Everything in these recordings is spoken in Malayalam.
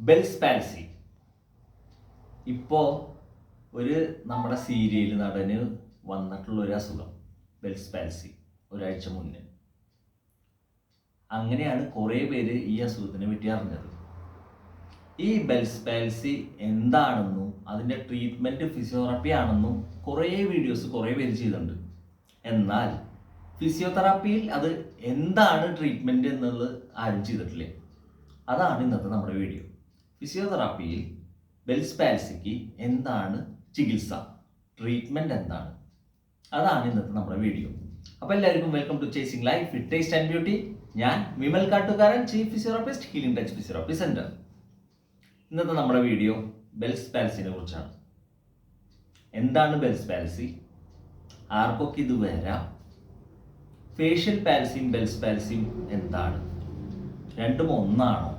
ബെൽസ് പാൽസി ഇപ്പോൾ നമ്മുടെ സീരിയൽ നടന് വന്നിട്ടുള്ളൊരു അസുഖം ബെൽസ് പാൽസി ഒരാഴ്ച മുന്നേ. അങ്ങനെയാണ് കുറേ പേര് ഈ അസുഖത്തിനെ പറ്റി അറിഞ്ഞത്. ഈ ബെൽസ് പാൽസി എന്താണെന്നും അതിൻ്റെ ട്രീറ്റ്മെൻറ്റ് ഫിസിയോതെറാപ്പി ആണെന്നും കുറേ വീഡിയോസ് കുറേ പേര് ചെയ്തിട്ടുണ്ട്. എന്നാൽ ഫിസിയോതെറാപ്പിയിൽ അത് എന്താണ് ട്രീറ്റ്മെൻറ്റ് എന്നുള്ളത് ആരും ചെയ്തിട്ടില്ല. അതാണ് ഇന്നത്തെ നമ്മുടെ വീഡിയോ. ഫിസിയോതെറാപ്പിയിൽ ബെൽസ് പാൽസിക്ക് എന്താണ് ചികിത്സ, ട്രീറ്റ്മെൻറ്റ് എന്താണ്, അതാണ് ഇന്നത്തെ നമ്മുടെ വീഡിയോ. അപ്പോൾ എല്ലാവർക്കും welcome to chasing life fit taste and beauty. ഞാൻ Vimal Kattukaran, chief physiotherapist, healing touch physiotherapy centre. ഇന്നത്തെ നമ്മുടെ വീഡിയോ ബെൽസ് പാൽസിനെ കുറിച്ചാണ്. എന്താണ് ബെൽസ് പാൽസി, ആർക്കൊക്കെ ഇത് വരാം, ഫേഷ്യൽ പാൽസിയും ബെൽസ് പാൽസിയും എന്താണ്, രണ്ടും ഒന്നാണോ?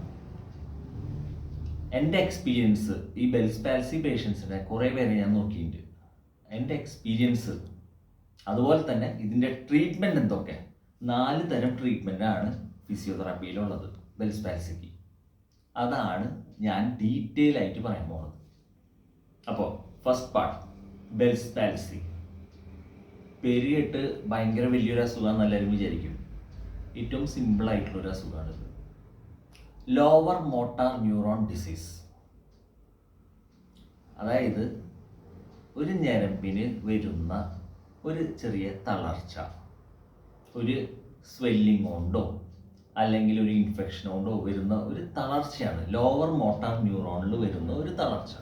എൻ്റെ എക്സ്പീരിയൻസ്, ഈ ബെൽസ് പാൽസി പേഷ്യൻസിനെ കുറേ പേരെ ഞാൻ നോക്കിയിട്ടുണ്ട്. എൻ്റെ എക്സ്പീരിയൻസ് അതുപോലെ തന്നെ ഇതിൻ്റെ ട്രീറ്റ്മെൻറ്റ് എന്തൊക്കെ, 4 തരം ട്രീറ്റ്മെൻറ്റാണ് ഫിസിയോതെറാപ്പിയിലുള്ളത് ബെൽസ് പാൽസിക്ക്. അതാണ് ഞാൻ ഡീറ്റെയിൽ ആയിട്ട് പറയാൻ പോകുന്നത്. അപ്പോൾ ഫസ്റ്റ് പാർട്ട്, ബെൽസ് പാൽസി. പേര് കേട്ട് ഭയങ്കര വലിയൊരു അസുഖമാണെന്ന് എല്ലാവരും വിചാരിക്കും. ഏറ്റവും സിമ്പിളായിട്ടുള്ളൊരു അസുഖമാണിത്. Lower motor neuron disease. അതായത് ഒരു ഞരമ്പിന് വരുന്ന ഒരു ചെറിയ തളർച്ച, ഒരു സ്വെല്ലിംഗ് കൊണ്ടോ അല്ലെങ്കിൽ ഒരു ഇൻഫെക്ഷൻ കൊണ്ടോ വരുന്ന ഒരു തളർച്ചയാണ് ലോവർ മോട്ടാർ ന്യൂറോണിൽ വരുന്ന ഒരു തളർച്ച.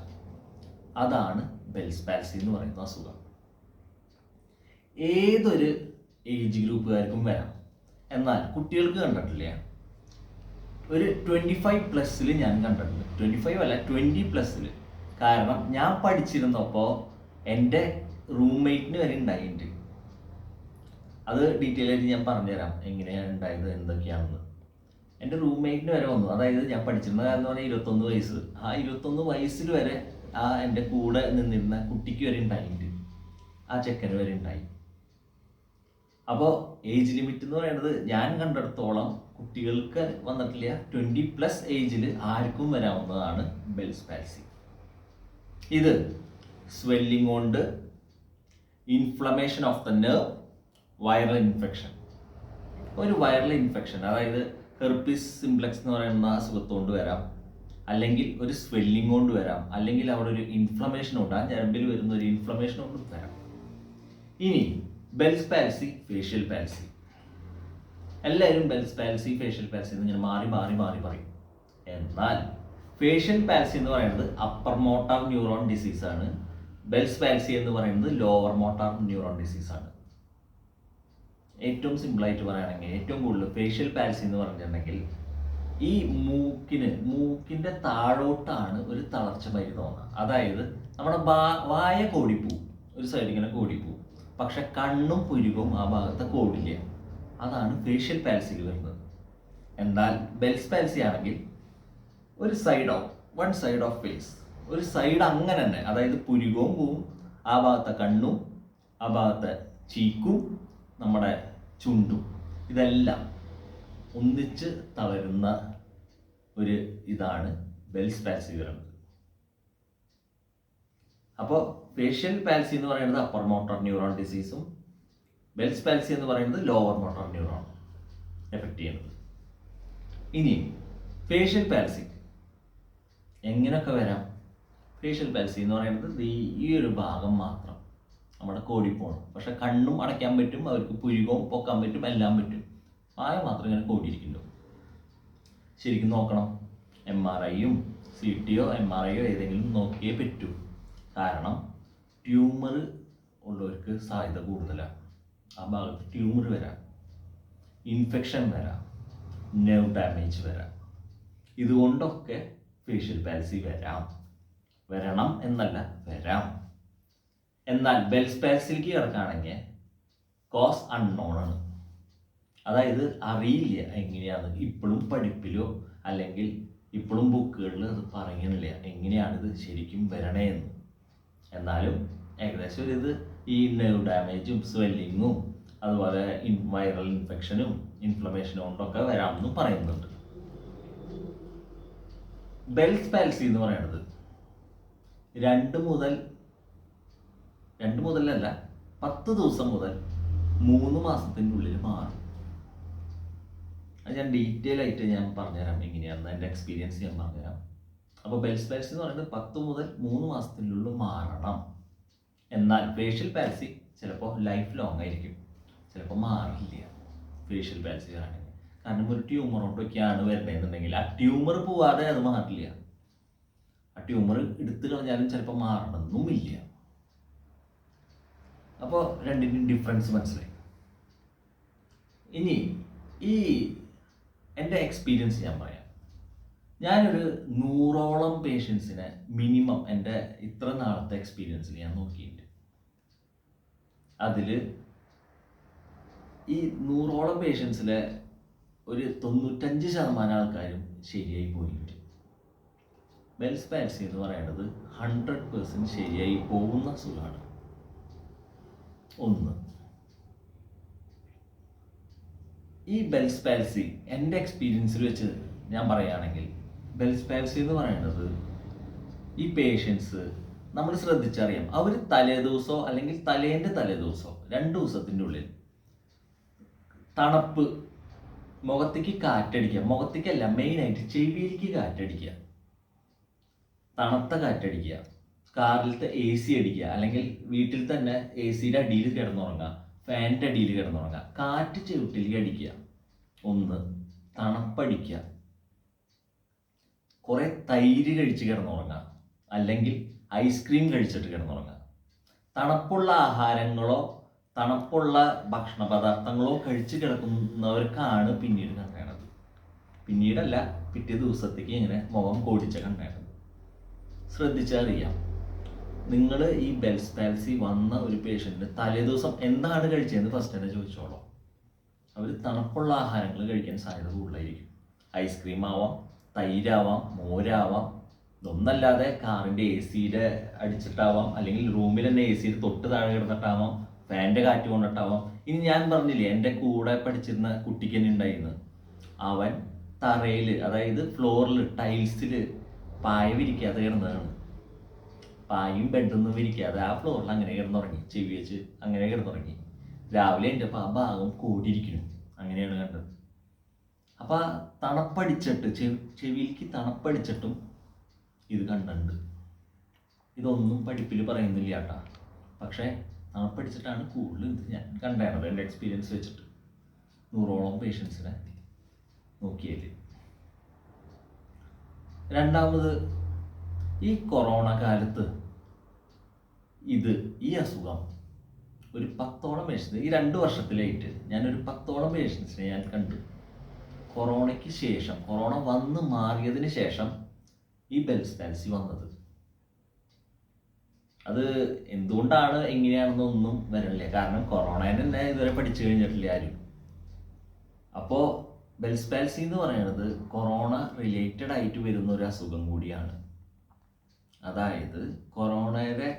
അതാണ് ബെൽസ് പാൽസി എന്ന് പറയുന്ന അസുഖം. ഏതൊരു ഏജ് ഗ്രൂപ്പുകാർക്കും വരാം. എന്നാൽ കുട്ടികൾക്ക് കണ്ടിട്ടില്ല. ഒരു 25+ ഞാൻ കണ്ടിട്ടുണ്ട്. 25 അല്ല, 20+. കാരണം ഞാൻ പഠിച്ചിരുന്നപ്പോൾ എൻ്റെ റൂംമേറ്റിന് വരെ ഉണ്ടായിട്ടുണ്ട്. അത് ഡീറ്റെയിൽ ആയിട്ട് ഞാൻ പറഞ്ഞുതരാം എങ്ങനെയാണ് ഉണ്ടായത്, എന്തൊക്കെയാണെന്ന്. എൻ്റെ റൂംമേറ്റിന് വരെ വന്നു. അതായത് ഞാൻ പഠിച്ചിരുന്ന കാലം എന്ന് പറഞ്ഞാൽ 21 വയസ്സ്. ആ 21 വയസ്സിൽ വരെ എൻ്റെ കൂടെ നിന്നിരുന്ന കുട്ടിക്ക് വരെ ഉണ്ടായിട്ടുണ്ട്. ആ ചെക്കന് വരെ ഉണ്ടായി. അപ്പോൾ ഏജ് ലിമിറ്റ് എന്ന് പറയുന്നത് ഞാൻ കണ്ടെടുത്തോളം കുട്ടികൾക്ക് വന്നിട്ടില്ല. 20+ ഏജിൽ ആർക്കും വരാവുന്നതാണ് ബെൽസ് പാൽസി. ഇത് സ്വെല്ലിംഗ് കൊണ്ട്, inflammation of the nerve, viral infection. ഒരു വൈറൽ ഇൻഫെക്ഷൻ, അതായത് ഹെർപ്പിസ് സിംപ്ലെക്സ് എന്ന് പറയുന്ന അസുഖത്തോണ്ട് വരാം, അല്ലെങ്കിൽ ഒരു സ്വെല്ലിംഗ് കൊണ്ട് വരാം, അല്ലെങ്കിൽ അവിടെ ഒരു ഇൻഫ്ലമേഷൻ ഉണ്ട്, ആ ഞരമ്പിൽ വരുന്ന ഒരു ഇൻഫ്ലമേഷൻ കൊണ്ട് വരാം. ഇനി ബെൽസ് പാൽസി, ഫേഷ്യൽ പാൽസി. എല്ലാവരും ബെൽസ് പാൽസി, ഫേഷ്യൽ പാൽസി എന്നിങ്ങനെ മാറി മാറി മാറി പറയും. എന്നാൽ ഫേഷ്യൽ പാൽസി എന്ന് പറയുന്നത് അപ്പർ മോട്ടാർ ന്യൂറോൺ ഡിസീസാണ്. ബെൽസ് പാൽസി എന്ന് പറയുന്നത് ലോവർ മോട്ടാർ ന്യൂറോൺ ഡിസീസാണ്. ഏറ്റവും സിമ്പിളായിട്ട് പറയുകയാണെങ്കിൽ ഏറ്റവും കൂടുതൽ ഫേഷ്യൽ പാൽസി എന്ന് പറഞ്ഞിട്ടുണ്ടെങ്കിൽ ഈ മൂക്കിൻ്റെ താഴോട്ടാണ് ഒരു തളർച്ച വരുന്ന തോന്നുക. അതായത് നമ്മുടെ വായ കോടിപ്പോവും, ഒരു സൈഡ് ഇങ്ങനെ കോടിപ്പോവും, പക്ഷെ കണ്ണും പുരുവും ആ ഭാഗത്ത് കോടില്ല. അതാണ് ഫേഷ്യൽ പാൽസിയിൽ വരുന്നത്. എന്നാൽ ബെൽസ് പാൽസി ആണെങ്കിൽ ഒരു വൺ സൈഡ് ഓഫ് ഫേസ്, ഒരു സൈഡ് അങ്ങനെ തന്നെ, അതായത് പുരുകവും പോവും, ആ ഭാഗത്തെ കണ്ണും ആ ഭാഗത്തെ ചീക്കും നമ്മുടെ ചുണ്ടും ഇതെല്ലാം ഒന്നിച്ച് തളരുന്ന ഒരു ഇതാണ് ബെൽസ് പാൽസി വരുന്നത്. അപ്പോൾ ഫേഷ്യൽ പാൽസി എന്ന് പറയുന്നത് അപ്പർ മോട്ടോർ ന്യൂറോൺ ഡിസീസും ബെൽസ് പാൽസി എന്ന് പറയുന്നത് ലോവർ മോട്ടോർ ന്യൂറോൺ എഫക്റ്റ് ചെയ്യുന്നത്. ഇനി ഫേഷ്യൽ പാൽസി എങ്ങനെയൊക്കെ വരാം? ഫേഷ്യൽ പാൽസി എന്ന് പറയുന്നത് ഈ ഒരു ഭാഗം മാത്രം നമ്മുടെ കോടിപ്പോണം, പക്ഷെ കണ്ണും അടയ്ക്കാൻ പറ്റും, അവർക്ക് പുരുകവും പൊക്കാൻ പറ്റും, എല്ലാം പറ്റും. വായ മാത്രം ഇങ്ങനെ കോടിയിരിക്കുന്നു. ശരിക്കും നോക്കണം. MRIയും CT MRIയോ ഏതെങ്കിലും നോക്കിയേ പറ്റൂ. കാരണം ട്യൂമർ ഉള്ളവർക്ക് സാധ്യത കൂടുതലാണ്. ആ ഭാഗത്ത് ട്യൂമർ വരാം, ഇൻഫെക്ഷൻ വരാം, നെർവ് ഡാമേജ് വരാം. ഇതുകൊണ്ടൊക്കെ ഫേഷ്യൽ പാൽസി വരണം എന്നല്ല, വരാം. എന്നാൽ ബെൽസ് പാൽസിക്ക് കിടക്കുകയാണെങ്കിൽ കോസ് അൺനോൺ ആണ്. അതായത് അറിയില്ല എങ്ങനെയാണ്. ഇപ്പോഴും പഠിപ്പിലോ അല്ലെങ്കിൽ ഇപ്പോഴും ബുക്കുകളിൽ അത് പറയുന്നില്ല എങ്ങനെയാണിത് ശരിക്കും വരണേ എന്ന്. എന്നാലും ഏകദേശം ഇത് ഈ നെർവ് ഡാമേജും സ്വെല്ലിങ്ങും അതുപോലെ വൈറൽ ഇൻഫെക്ഷനും ഇൻഫ്ലമേഷനും കൊണ്ടൊക്കെ വരാമെന്നും പറയുന്നുണ്ട്. ബെൽസ് പാൽസി എന്ന് പറയുന്നത് 2 മുതലല്ല 10 ദിവസം മുതൽ 3 മാസത്തിൻ്റെ ഉള്ളിൽ മാറും. അത് ഞാൻ ഡീറ്റെയിൽ ആയിട്ട് ഞാൻ പറഞ്ഞുതരാം എങ്ങനെയാണെന്ന്, എൻ്റെ എക്സ്പീരിയൻസ് ഞാൻ പറഞ്ഞുതരാം. അപ്പോൾ ബെൽസ് പാൽസി എന്ന് പറയുന്നത് 10 മുതൽ 3 മാസത്തിനുള്ളിൽ മാറണം. എന്നാൽ ഫേഷ്യൽ പാൽസി ചിലപ്പോൾ ലൈഫ് ലോങ് ആയിരിക്കും, ചിലപ്പോൾ മാറില്ല. ഫേഷ്യൽ പാൽസി ആണെങ്കിൽ കാരണം ഒരു ട്യൂമറോട്ടൊക്കെയാണ് വരുന്നതെന്നുണ്ടെങ്കിൽ ആ ട്യൂമർ പോവാതെ അത് മാറില്ല. ആ ട്യൂമർ എടുത്തു കളഞ്ഞാലും ചിലപ്പോൾ മാറണമെന്നുമില്ല. അപ്പോൾ രണ്ടിൻ്റെയും ഡിഫറൻസ് മനസ്സിലായി. ഇനി ഈ എൻ്റെ എക്സ്പീരിയൻസ് ഞാൻ പറയാം. ഞാനൊരു 100ഓളം പേഷ്യൻസിനെ മിനിമം എൻ്റെ ഇത്ര നാളത്തെ എക്സ്പീരിയൻസിൽ ഞാൻ നോക്കിയിട്ടുണ്ട്. അതിൽ ഈ 100ഓളം പേഷ്യൻസിലെ ഒരു 95% ആൾക്കാരും ശരിയായി പോയിട്ട്. ബെൽസ് പാൽസി എന്ന് പറയുന്നത് 100% ശരിയായി പോകുന്ന അസുഖമാണ്. ഒന്ന്, ഈ ബെൽസ് പാൽസി എൻ്റെ എക്സ്പീരിയൻസിൽ വെച്ച് ഞാൻ പറയുകയാണെങ്കിൽ, ബെൽസ് പാൽസി എന്ന് പറയുന്നത് ഈ പേഷ്യൻസ് നമ്മൾ ശ്രദ്ധിച്ചറിയാം, അവർ തലേദിവസമോ അല്ലെങ്കിൽ തലേൻ്റെ തലേദിവസമോ 2 ദിവസത്തിൻ്റെ ഉള്ളിൽ തണുപ്പ് മുഖത്തേക്ക് കാറ്റടിക്കുക, മുഖത്തേക്കല്ല മെയിനായിട്ട് ചെവിയിലേക്ക് കാറ്റടിക്കുക, തണുത്ത കാറ്റടിക്കുക, കാറിലത്തെ AC അടിക്കുക, അല്ലെങ്കിൽ വീട്ടിൽ തന്നെ AC-യുടെ അടിയിൽ കിടന്നുറങ്ങുക, ഫാനിൻ്റെ അടിയിൽ കിടന്നുറങ്ങുക, കാറ്റ് ചവിട്ടിലേക്ക് അടിക്കുക. ഒന്ന്, തണുപ്പടിക്കുക, കുറേ തൈര് കഴിച്ച് കിടന്നുറങ്ങുക, അല്ലെങ്കിൽ ഐസ്ക്രീം കഴിച്ചിട്ട് കിടന്നുറങ്ങുക. തണുപ്പുള്ള ആഹാരങ്ങളോ തണുപ്പുള്ള ഭക്ഷണ പദാർത്ഥങ്ങളോ കഴിച്ച് കിടക്കുന്നവർക്കാണ് പിന്നീട് കണ്ടത്. പിന്നീടല്ല, പിറ്റേ ദിവസത്തേക്ക് ഇങ്ങനെ മുഖം കോടിച്ച കണ്ടത്. ശ്രദ്ധിച്ചറിയാം, നിങ്ങൾ ഈ ബെൽസ് പാൽസി വന്ന ഒരു പേഷ്യൻറ്റിന് തലേദിവസം എന്താണ് കഴിച്ചതെന്ന് ഫസ്റ്റ് തന്നെ ചോദിച്ചോളൂ. അവർ തണുപ്പുള്ള ആഹാരങ്ങൾ കഴിക്കാൻ സാധ്യത കൂടുതലായിരിക്കും. ഐസ്ക്രീം ആവാം, തൈരാവാം, മോരാവാം. ഇതൊന്നല്ലാതെ കാറിൻ്റെ AC-യുടെ അടിച്ചിട്ടാവാം, അല്ലെങ്കിൽ റൂമിൽ തന്നെ AC-യുടെ തൊട്ട് താഴെ കിടന്നിട്ടാവാം, ഫാനിൻ്റെ കാറ്റ് കൊണ്ടിട്ടാവാം. ഇനി ഞാൻ പറഞ്ഞില്ലേ, എൻ്റെ കൂടെ പഠിച്ചിരുന്ന കുട്ടിക്ക് തന്നെ ഉണ്ടായിരുന്നു. അവൻ തറയിൽ, അതായത് ഫ്ലോറിൽ ടൈൽസിൽ പായ വിരിക്കാതെ കിടന്നതാണ്. പായും ബെഡൊന്നും വിരിക്കാതെ ആ ഫ്ലോറിൽ അങ്ങനെ കിടന്നുറങ്ങി, ചെവി വെച്ച് അങ്ങനെ കിടന്നുറങ്ങി. രാവിലെ എൻ്റെ ആ ഭാഗം കൂടിയിരിക്കുന്നു. അങ്ങനെയാണ് കണ്ടത്. അപ്പോൾ തണുപ്പടിച്ചിട്ട് ചെവിയിലേക്ക് തണുപ്പടിച്ചിട്ടും ഇത് കണ്ടിട്ടുണ്ട്. ഇതൊന്നും പഠിപ്പിൽ പറയുന്നില്ല കേട്ടോ, പക്ഷേ തണുപ്പടിച്ചിട്ടാണ് കൂടുതൽ ഇത് ഞാൻ കണ്ടായിരുന്നത് എൻ്റെ എക്സ്പീരിയൻസ് വെച്ചിട്ട് 100ഓളം പേഷ്യൻസിനെ നോക്കിയതിൽ. രണ്ടാമത്, ഈ കൊറോണ കാലത്ത് ഈ അസുഖം ഒരു 10ഓളം പേഷ്യൻസ്, ഈ 2 വർഷത്തിലായിട്ട് ഞാനൊരു 10ഓളം പേഷ്യൻസിനെ ഞാൻ കണ്ടു. കൊറോണയ്ക്ക് ശേഷം, കൊറോണ വന്ന് മാറിയതിന് ശേഷം ഈ ബെൽസ് പാൽസി വന്നത്. അത് എന്തുകൊണ്ടാണ് എങ്ങനെയാണെന്നൊന്നും വരണില്ല, കാരണം കൊറോണേനെ തന്നെ ഇതുവരെ പഠിച്ചു കഴിഞ്ഞിട്ടില്ല ആരും. അപ്പോൾ ബെൽസ് പാൽസി എന്ന് പറയുന്നത് കൊറോണ റിലേറ്റഡ് ആയിട്ട് വരുന്ന ഒരു അസുഖം കൂടിയാണ്. അതായത് കൊറോണയുടെ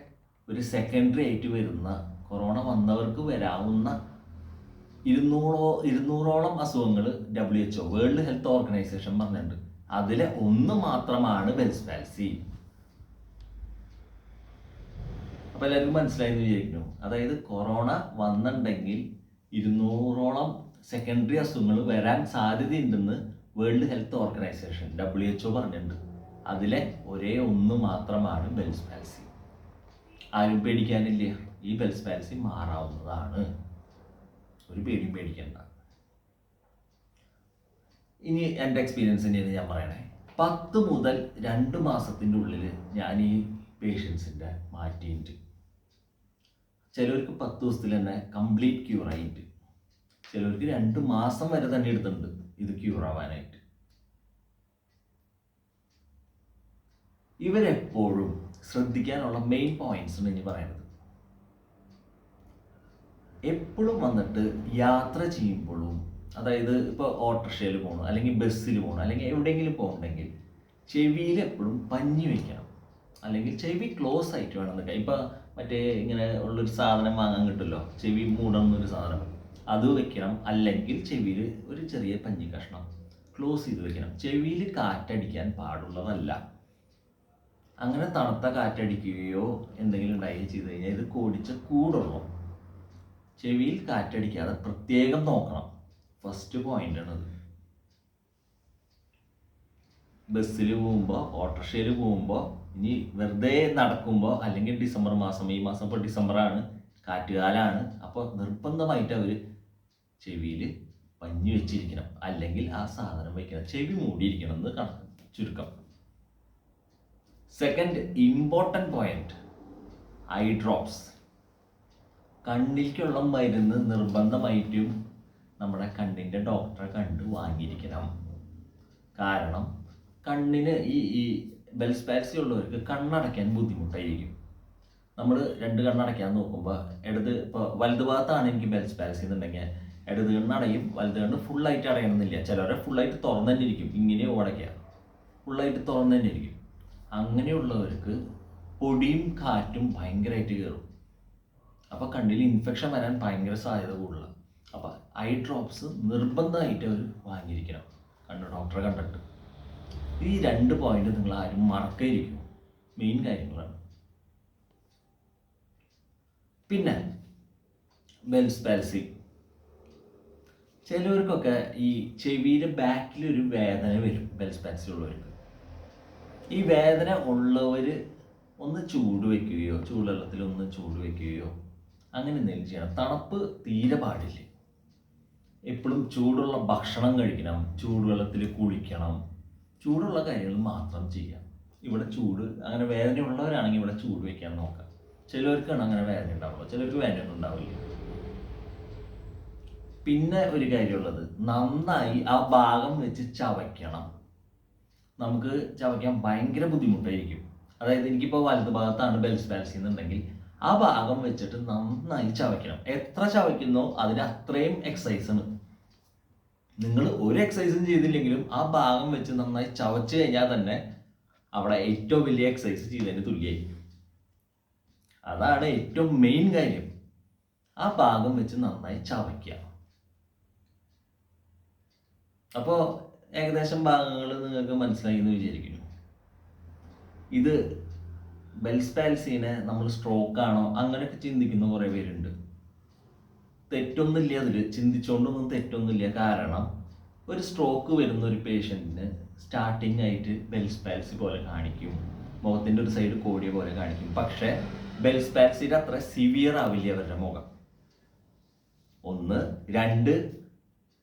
ഒരു സെക്കൻഡറി ആയിട്ട് വരുന്ന, കൊറോണ വന്നവർക്ക് വരാവുന്ന 200ഓളം അസുഖങ്ങൾ WHO, വേൾഡ് ഹെൽത്ത് ഓർഗനൈസേഷൻ പറഞ്ഞിട്ടുണ്ട്. അതിലെ ഒന്ന് മാത്രമാണ് ബെൽസ് പാൽസി. അപ്പോൾ എല്ലാവർക്കും മനസ്സിലായെന്ന് വിചാരിക്കുന്നു. അതായത് കൊറോണ വന്നിട്ടുണ്ടെങ്കിൽ 200ഓളം സെക്കൻഡറി അസുഖങ്ങൾ വരാൻ സാധ്യതയുണ്ടെന്ന് വേൾഡ് ഹെൽത്ത് ഓർഗനൈസേഷൻ WHO പറഞ്ഞിട്ടുണ്ട്. അതിലെ ഒരേ ഒന്ന് മാത്രമാണ് ബെൽസ് പാൽസി. ആരും പേടിക്കാനില്ല, ഈ ബെൽസ് പാൽസി മാറാവുന്നതാണ്, ഒരു പേടിയും പേടിക്കണ്ട. ഇനി എൻ്റെ എക്സ്പീരിയൻസ് തന്നെയാണ് ഞാൻ പറയണേ. 10 മുതൽ 2 മാസത്തിൻ്റെ ഉള്ളിൽ ഞാൻ ഈ പേഷ്യൻസിൻ്റെ മാറ്റിയിട്ടുണ്ട്. ചിലവർക്ക് 10 ദിവസത്തിൽ തന്നെ കംപ്ലീറ്റ് ക്യൂർ ആയിട്ട്, ചിലവർക്ക് 2 മാസം വരെ തന്നെ എടുത്തിട്ടുണ്ട് ഇത് ക്യൂർ ആവാനായിട്ട്. ഇവരെപ്പോഴും ശ്രദ്ധിക്കാനുള്ള മെയിൻ പോയിന്റ്സ് എന്ന് ഞാൻ പറയുന്നത്, എപ്പോഴും വന്നിട്ട് യാത്ര ചെയ്യുമ്പോഴും, അതായത് ഇപ്പോൾ ഓട്ടോറിക്ഷയിൽ പോകണം, അല്ലെങ്കിൽ ബസ്സിൽ പോകണം, അല്ലെങ്കിൽ എവിടെയെങ്കിലും പോകണമെങ്കിൽ ചെവിയിൽ എപ്പോഴും പഞ്ഞി വയ്ക്കണം, അല്ലെങ്കിൽ ചെവി ക്ലോസ് ആയിട്ട് വേണം നിൽക്കാം. ഇപ്പം മറ്റേ ഇങ്ങനെ ഉള്ളൊരു സാധനം വാങ്ങാൻ കിട്ടുമല്ലോ, ചെവി മൂടുന്നൊരു സാധനം, അത് വെക്കണം. അല്ലെങ്കിൽ ചെവിയിൽ ഒരു ചെറിയ പഞ്ഞി കഷ്ണം ക്ലോസ് ചെയ്ത് വെക്കണം. ചെവിയിൽ കാറ്റടിക്കാൻ പാടുള്ളതല്ല. അങ്ങനെ തണുത്ത കാറ്റടിക്കുകയോ എന്തെങ്കിലും ഉണ്ടായി ചെയ്ത് കഴിഞ്ഞാൽ ഇത് കോടിച്ച കൂടുള്ളൂ. ചെവിയിൽ കാറ്റടിക്കാതെ പ്രത്യേകം നോക്കണം. ഫസ്റ്റ് പോയിന്റ് ആണത്. ബസ്സിൽ പോകുമ്പോൾ, ഓട്ടോറിക്ഷയിൽ പോകുമ്പോൾ, ഇനി വെറുതെ നടക്കുമ്പോൾ, അല്ലെങ്കിൽ ഡിസംബർ മാസം, ഈ മാസം ഇപ്പോൾ ഡിസംബറാണ്, കാറ്റുകാലാണ്, അപ്പോൾ നിർബന്ധമായിട്ട് അവർ ചെവിയിൽ പഞ്ഞി വെച്ചിരിക്കണം. അല്ലെങ്കിൽ ആ സാധനം വയ്ക്കണം. ചെവി മൂടിയിരിക്കണം എന്ന് കണക്ക് ചുരുക്കം. Second important point, eye drops. കണ്ണിലേക്കുള്ള മരുന്ന് നിർബന്ധമായിട്ടും നമ്മുടെ കണ്ണിൻ്റെ ഡോക്ടറെ കണ്ട് വാങ്ങിയിരിക്കണം. കാരണം കണ്ണിന് ഈ ബെൽസ് പാൽസി ഉള്ളവർക്ക് കണ്ണടയ്ക്കാൻ ബുദ്ധിമുട്ടായിരിക്കും. നമ്മൾ രണ്ട് കണ്ണടയ്ക്കാൻ നോക്കുമ്പോൾ ഇപ്പോൾ വലതു ഭാഗത്താണ് എനിക്ക് ബെൽസ് പാൽസി എന്നുണ്ടെങ്കിൽ ഇടത് കണ്ണടയും വലത് കണ്ണ് ഫുള്ളായിട്ട് അടയണമെന്നില്ല. ചിലവരെ ഫുള്ളായിട്ട് തുറന്നു തന്നെ ഇരിക്കും. ഇങ്ങനെ ഓടയ്ക്കുക ഫുള്ളായിട്ട് തുറന്നു തന്നെ ഇരിക്കും. അങ്ങനെയുള്ളവർക്ക് പൊടിയും കാറ്റും ഭയങ്കരമായിട്ട് കയറും. അപ്പോൾ കണ്ണിൽ ഇൻഫെക്ഷൻ വരാൻ ഭയങ്കര സാധ്യത കൂടുതലാണ്. അപ്പോൾ ഐ ഡ്രോപ്സ് നിർബന്ധമായിട്ട് അവർ വാങ്ങിയിരിക്കണം കണ്ണ് ഡോക്ടറെ കണ്ടിട്ട്. ഈ 2 പോയിന്റ് നിങ്ങൾ ആരും മറക്കാതിരിക്കും. മെയിൻ കാര്യങ്ങളാണ്. പിന്നെ ബെൽസ് പാൽസി, ചിലവർക്കൊക്കെ ഈ ചെവിയുടെ ബാക്കിലൊരു വേദന വരും. ബെൽസ് പാൽസി ഉള്ളവർക്ക് ഈ വേദന ഉള്ളവർ ഒന്ന് ചൂട് വയ്ക്കുകയോ ചൂടുവെള്ളത്തിൽ ഒന്ന് ചൂട് വയ്ക്കുകയോ അങ്ങനെ എന്തെങ്കിലും ചെയ്യണം. തണുപ്പ് തീരെ പാടില്ല. എപ്പോഴും ചൂടുള്ള ഭക്ഷണം കഴിക്കണം, ചൂടുവെള്ളത്തിൽ കുളിക്കണം, ചൂടുള്ള കാര്യങ്ങൾ മാത്രം ചെയ്യാം. ഇവിടെ ചൂട് അങ്ങനെ വേദനയുള്ളവരാണെങ്കിൽ ഇവിടെ ചൂട് വയ്ക്കാൻ നോക്കാം. ചിലവർക്കാണ് അങ്ങനെ വേദന ഉണ്ടാവുള്ളൂ, ചിലർക്ക് വേദനയൊന്നും ഉണ്ടാവില്ല. പിന്നെ ഒരു കാര്യമുള്ളത്, നന്നായി ആ ഭാഗം വെച്ച് ചവയ്ക്കണം. നമുക്ക് ചവയ്ക്കാൻ ഭയങ്കര ബുദ്ധിമുട്ടായിരിക്കും. അതായത് എനിക്കിപ്പോൾ വലതു ഭാഗത്താണ് ബെൽസ് പാൽസി എന്നുണ്ടെങ്കിൽ ആ ഭാഗം വെച്ചിട്ട് നന്നായി ചവയ്ക്കണം. എത്ര ചവയ്ക്കുന്നോ അതിന് അത്രയും എക്സസൈസാണ്. നിങ്ങൾ ഒരു എക്സസൈസും ചെയ്തില്ലെങ്കിലും ആ ഭാഗം വെച്ച് നന്നായി ചവച്ച് കഴിഞ്ഞാൽ തന്നെ അവിടെ ഏറ്റവും വലിയ എക്സസൈസ് ചെയ്തതിന് തുല്യമായി. അതാണ് ഏറ്റവും മെയിൻ കാര്യം. ആ ഭാഗം വെച്ച് നന്നായി ചവയ്ക്കുക. അപ്പോൾ ഏകദേശം ഭാഗങ്ങൾ നിങ്ങൾക്ക് മനസ്സിലായി എന്ന് വിചാരിക്കുന്നു. ഇത് ബെൽസ് പാൽസീനെ നമ്മൾ സ്ട്രോക്കാണോ അങ്ങനെയൊക്കെ ചിന്തിക്കുന്ന കുറേ പേരുണ്ട്. തെറ്റൊന്നുമില്ല, അതിൽ ചിന്തിച്ചുകൊണ്ടൊന്നും തെറ്റൊന്നുമില്ല. കാരണം ഒരു സ്ട്രോക്ക് വരുന്ന ഒരു പേഷ്യൻറ്റിന് സ്റ്റാർട്ടിങ് ആയിട്ട് ബെൽസ് പാൽസി പോലെ കാണിക്കും, മുഖത്തിൻ്റെ ഒരു സൈഡ് കോടിയ പോലെ കാണിക്കും. പക്ഷേ ബെൽസ് പാൽസിയുടെ അത്ര സിവിയർ ആവില്ല അവരുടെ മുഖം. 1. 2,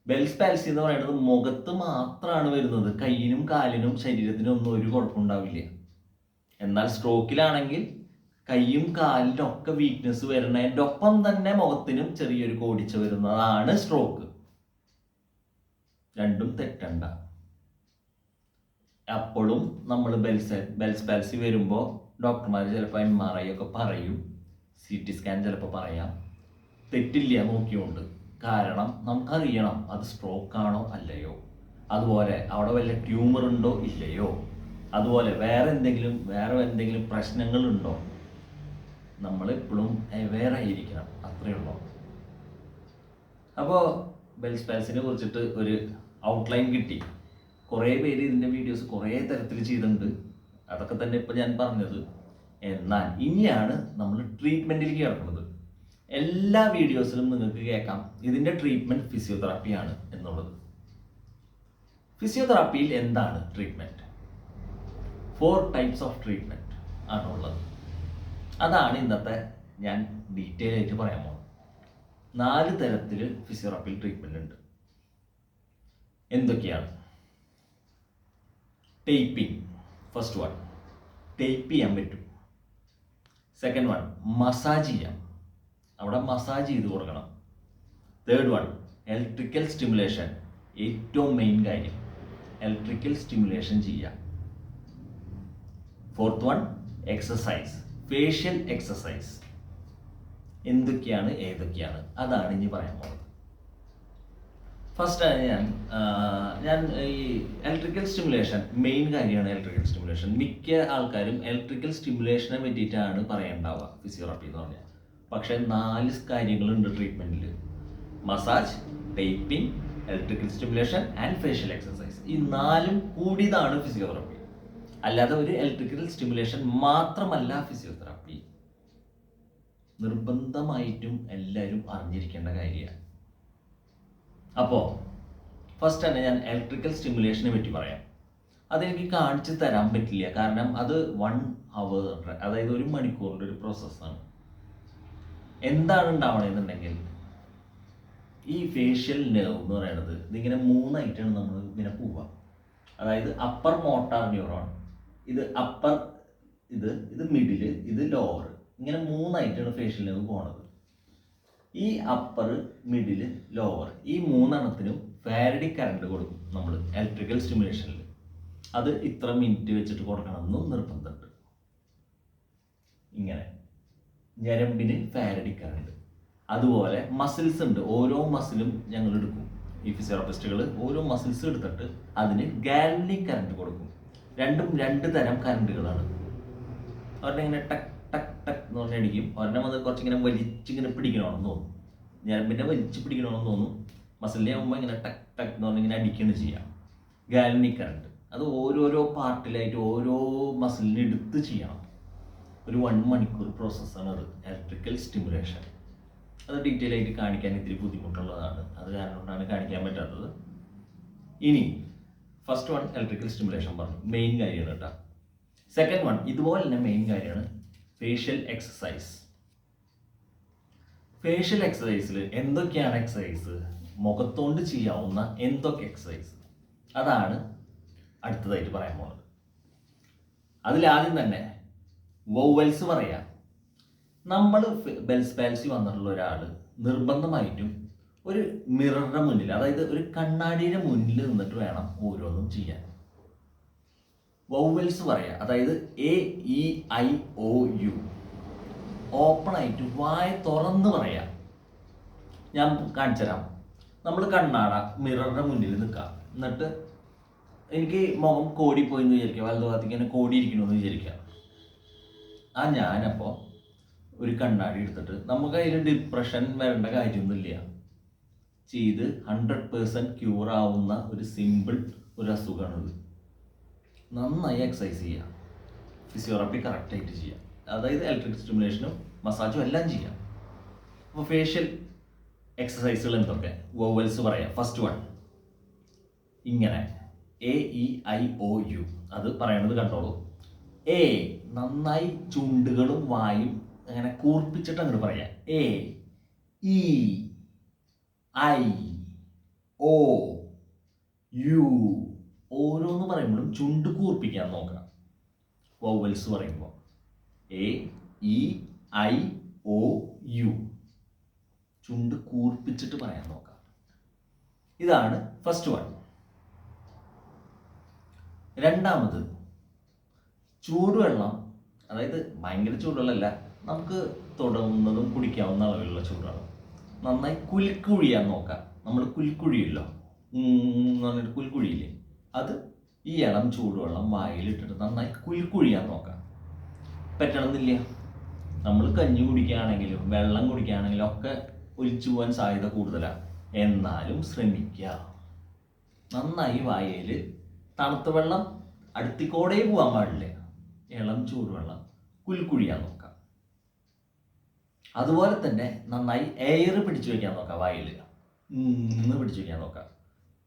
ബെൽസ് പാൽസി എന്ന് പറയുന്നത് മുഖത്ത് മാത്രമാണ് വരുന്നത്. കയ്യിനും കാലിനും ശരീരത്തിനും ഒന്നും ഒരു കുഴപ്പമുണ്ടാവില്ല. എന്നാൽ സ്ട്രോക്കിലാണെങ്കിൽ കൈയും കാലിനും ഒക്കെ വീക്ക്നെസ് വരുന്നതിൻ്റെ ഒപ്പം തന്നെ മുഖത്തിനും ചെറിയൊരു കോടിച്ച വരുന്നതാണ് സ്ട്രോക്ക്. രണ്ടും തെറ്റണ്ട. അപ്പോഴും നമ്മൾ ബെൽസ് പാൽസി വരുമ്പോൾ ഡോക്ടർമാർ ചിലപ്പോൾ MRI ഒക്കെ പറയും, CT സ്കാൻ ചിലപ്പോൾ പറയാം. തെറ്റില്ല നോക്കിയോണ്ട്. കാരണം നമുക്കറിയണം അത് സ്ട്രോക്കാണോ അല്ലയോ, അതുപോലെ അവിടെ വല്ല ട്യൂമർ ഉണ്ടോ ഇല്ലയോ, അതുപോലെ വേറെ എന്തെങ്കിലും പ്രശ്നങ്ങളുണ്ടോ. നമ്മളെപ്പോഴും അവെയർ ആയിരിക്കണം. അത്രയേ ഉള്ളൂ. അപ്പോൾ ബെൽസ് പാൽസിനെ കുറിച്ചിട്ട് ഒരു ഔട്ട്ലൈൻ കിട്ടി. കുറേ പേര് ഇതിൻ്റെ വീഡിയോസ് കുറേ തരത്തിൽ ചെയ്തിട്ടുണ്ട്. അതൊക്കെ തന്നെ ഇപ്പോൾ ഞാൻ പറഞ്ഞത്. എന്നാൽ ഇനിയാണ് നമ്മൾ ട്രീറ്റ്മെൻറ്റിലേക്ക് കിടക്കുന്നത്. എല്ലാ വീഡിയോസിലും നിങ്ങൾക്ക് കേൾക്കാം ഇതിൻ്റെ ട്രീറ്റ്മെൻറ്റ് ഫിസിയോതെറാപ്പിയാണ് എന്നുള്ളത്. ഫിസിയോതെറാപ്പിയിൽ എന്താണ് ട്രീറ്റ്മെൻറ്റ്? 4 ടൈപ്സ് ഓഫ് ട്രീറ്റ്മെൻറ്റ് ആണുള്ളത്. അതാണ് ഇന്നത്തെ ഞാൻ ഡീറ്റെയിൽ ആയിട്ട് പറയാൻ പോകുന്നത്. 4 തരത്തിൽ ഫിസിയോതെറാപ്പിയിൽ ട്രീറ്റ്മെൻറ്റ് ഉണ്ട്. എന്തൊക്കെയാണ്? ടേപ്പിംഗ്. ഫസ്റ്റ് വൺ, ടേപ്പ് ചെയ്യാൻ പറ്റും. സെക്കൻഡ് വൺ, മസാജ് ചെയ്യാം. അവിടെ മസാജ് ചെയ്ത് കൊടുക്കണം. Third one, electrical stimulation. ഏറ്റവും മെയിൻ കാര്യം ഇലക്ട്രിക്കൽ സ്റ്റിമുലേഷൻ ചെയ്യാം. Fourth one, exercise, facial exercise. ഏതൊക്കെയാണ് അതാണ് ഇനി പറയാൻ പോകുന്നത്. ഫസ്റ്റ് ഞാൻ ഈ ഇലക്ട്രിക്കൽ സ്റ്റിമുലേഷൻ മെയിൻ കാര്യമാണ്. ഇലക്ട്രിക്കൽ സ്റ്റിമുലേഷൻ മിക്ക ആൾക്കാരും ഇലക്ട്രിക്കൽ സ്റ്റിമുലേഷനെ പറ്റിയിട്ടാണ് പറയേണ്ടാവുക ഫിസിയോതെറാപ്പി എന്ന് പറഞ്ഞാൽ. പക്ഷേ 4 കാര്യങ്ങളുണ്ട് ട്രീറ്റ്മെൻറ്റിൽ. Massage, taping, electrical stimulation and facial exercise. ഈ 4 കൂടിയതാണ് ഫിസിയോതെറാപ്പി. അല്ലാതെ ഒരു ഇലക്ട്രിക്കൽ സ്റ്റിമുലേഷൻ മാത്രമല്ല ഫിസിയോതെറാപ്പി. നിർബന്ധമായിട്ടും എല്ലാവരും അറിഞ്ഞിരിക്കേണ്ട കാര്യമാണ്. അപ്പോൾ ഫസ്റ്റ് തന്നെ ഞാൻ ഇലക്ട്രിക്കൽ സ്റ്റിമുലേഷനെ പറ്റി പറയാം. അതെനിക്ക് കാണിച്ചു തരാൻ പറ്റില്ല, കാരണം അത് 1 hour, അതായത് 1 മണിക്കൂറിൻ്റെ ഒരു പ്രോസസ്സാണ്. എന്താണ് ഉണ്ടാവണമെന്നുണ്ടെങ്കിൽ ഈ ഫേഷ്യൽ നെർവ് എന്ന് പറയുന്നത് ഇതിങ്ങനെ 3 ആയിട്ടാണ് നമ്മൾ ഇങ്ങനെ പോവുക. അതായത് അപ്പർ മോട്ടാർ ന്യൂറോൺ, ഇത് അപ്പർ, ഇത് മിഡിൽ, ഇത് ലോവർ, ഇങ്ങനെ 3 ആയിട്ടാണ് ഫേഷ്യൽ നെർവ് പോണത്. ഈ അപ്പർ, മിഡിൽ, ലോവർ, ഈ 3 എണ്ണത്തിനും ഫാരഡി കറണ്ട് കൊടുക്കും നമ്മൾ ഇലക്ട്രിക്കൽ സ്റ്റിമുലേഷനിൽ. അത് ഇത്ര മിനിറ്റ് വെച്ചിട്ട് കൊടുക്കണമെന്നും നിർബന്ധമുണ്ട്. ഇങ്ങനെ ഞരമ്പിന് ഫാരഡി കറണ്ട്. അതുപോലെ മസിൽസ് ഉണ്ട്, ഓരോ മസിലും ഞങ്ങൾ എടുക്കും. ഈ ഫിസിയോതെറാപ്പിസ്റ്റുകൾ ഓരോ മസിൽസ് എടുത്തിട്ട് അതിന് ഗാൽവനിക് കറണ്ട് കൊടുക്കും. രണ്ടും 2 തരം കറണ്ടുകളാണ്. അവരുടെ ഇങ്ങനെ ടക്ക് ടക്ക് ടക്ക് എന്ന് പറഞ്ഞാൽ അടിക്കും. ഒരെണ്ണം അത് കുറച്ചിങ്ങനെ വലിച്ചിങ്ങനെ പിടിക്കണമെന്ന് തോന്നും, ഞരമ്പിൻ്റെ വലിച്ച് പിടിക്കണമെന്ന് തോന്നും. മസിലിനെ ആകുമ്പോൾ ഇങ്ങനെ ടക്ക് ടക്ക് എന്ന് പറഞ്ഞാൽ ഇങ്ങനെ അടിക്കുകയാണ് ചെയ്യാം. ഗാൽവനിക് കറണ്ട് അത് ഓരോരോ പാർട്ടിലായിട്ട് ഓരോ മസിലിനെ എടുത്ത് ചെയ്യണം. ഒരു 1 മണിക്കൂർ പ്രോസസ്സാണ് അത്, ഇലക്ട്രിക്കൽ സ്റ്റിമുലേഷൻ. അത് ഡീറ്റെയിൽ ആയിട്ട് കാണിക്കാൻ ഇത്തിരി ബുദ്ധിമുട്ടുള്ളതാണ്, അത് കാരണം കൊണ്ടാണ് കാണിക്കാൻ പറ്റാത്തത്. ഇനി ഫസ്റ്റ് 1 ഇലക്ട്രിക്കൽ സ്റ്റിമുലേഷൻ പറഞ്ഞു, മെയിൻ കാര്യമാണ് കേട്ടോ. സെക്കൻഡ് 1 ഇതുപോലെ തന്നെ മെയിൻ കാര്യമാണ് ഫേഷ്യൽ എക്സസൈസ്. ഫേഷ്യൽ എക്സസൈസിൽ എന്തൊക്കെയാണ് എക്സസൈസ്, മുഖത്തോണ്ട് ചെയ്യാവുന്ന എന്തൊക്കെ എക്സസൈസ്, അതാണ് അടുത്തതായിട്ട് പറയാൻ പോകുന്നത്. അതിലാദ്യം തന്നെ വോവൽസ് പറയാം. നമ്മൾ ബെൽസ് പാൽസി വന്നിട്ടുള്ള ഒരാൾ നിർബന്ധമായിട്ടും ഒരു മിററിൻ്റെ മുന്നിൽ, അതായത് ഒരു കണ്ണാടിയുടെ മുന്നിൽ നിന്നിട്ട് വേണം ഓരോന്നും ചെയ്യാൻ. വോവൽസ് പറയാം, അതായത് AEIOU. ഓപ്പൺ ആയിട്ട് വായ തുറന്ന് പറയാം. ഞാൻ കാണിച്ചു തരാം. നമ്മൾ കണ്ണാട മിററിൻ്റെ മുന്നിൽ നിൽക്കാം. എന്നിട്ട് എനിക്ക് മുഖം കോടിപ്പോയി എന്ന് വിചാരിക്കുക, വലതു ഭാഗത്തേക്ക് ഇങ്ങനെ കോടിയിരിക്കണമെന്ന് വിചാരിക്കുക. ഞാനപ്പോൾ ഒരു കണ്ണാടി എടുത്തിട്ട്, നമുക്ക് അതിൽ ഡിപ്രഷൻ വരേണ്ട കാര്യമൊന്നുമില്ല, ചെയ്ത് 100% ക്യൂർ ആവുന്ന ഒരു സിമ്പിൾ ഒരു അസുഖമാണിത്. നന്നായി എക്സസൈസ് ചെയ്യാം, ഫിസിയോതെറാപ്പി കറക്റ്റായിട്ട് ചെയ്യാം, അതായത് ഇലക്ട്രിക് സ്റ്റിമുലേഷനും മസാജും എല്ലാം ചെയ്യാം. അപ്പോൾ ഫേഷ്യൽ എക്സസൈസുകൾ എന്തൊക്കെ, വോവൽസ് പറയാം. ഫസ്റ്റ് 1 ഇങ്ങനെ AEIOU, അത് പറയണത് കണ്ടോളൂ. നന്നായി ചുണ്ടുകളും വായും അങ്ങനെ കൂർപ്പിച്ചിട്ട് അങ്ങോട്ട് പറയാം. AEIOU. ഓരോന്ന് പറയുമ്പോഴും ചുണ്ട് കൂർപ്പിക്കാൻ നോക്കണം. വോവൽസ് പറയുമ്പോൾ AEIOU, ചുണ്ട് കൂർപ്പിച്ചിട്ട് പറയാൻ നോക്കാം. ഇതാണ് ഫസ്റ്റ് 1. രണ്ടാമത് ചൂടുവെള്ളം, അതായത് ഭയങ്കര ചൂടുവെള്ളമല്ല, നമുക്ക് തൊടുന്നതും കുടിക്കാവുന്ന അളവിലുള്ള ചൂടുവെള്ളം നന്നായി കുലുക്കുഴിയാൻ നോക്കാം. നമ്മൾ കുലുക്കുഴിയല്ലോ എന്ന് പറഞ്ഞിട്ട് കുലുക്കുഴിയില്ലേ, അത് ഈ ഇളം ചൂടുവെള്ളം വായിലിട്ടിട്ട് നന്നായി കുലുക്കുഴിയാൻ നോക്കാം. പറ്റണമെന്നില്ല, നമ്മൾ കഞ്ഞി കുടിക്കുകയാണെങ്കിലും വെള്ളം കുടിക്കുകയാണെങ്കിലും ഒക്കെ ഒലിച്ചു പോകാൻ സാധ്യത കൂടുതലാണ്. എന്നാലും ശ്രമിക്കുക. നന്നായി വായയിൽ തണുത്ത വെള്ളം അടുത്തിക്കോടെ പോകാൻ പാടില്ല, ഇളം ചൂടുവെള്ളം കുലുക്കുഴിയാൻ നോക്കാം. അതുപോലെ തന്നെ നന്നായി എയർ പിടിച്ചു വയ്ക്കാൻ നോക്കാം, വായിൽ പിടിച്ചു വയ്ക്കാൻ നോക്കാം.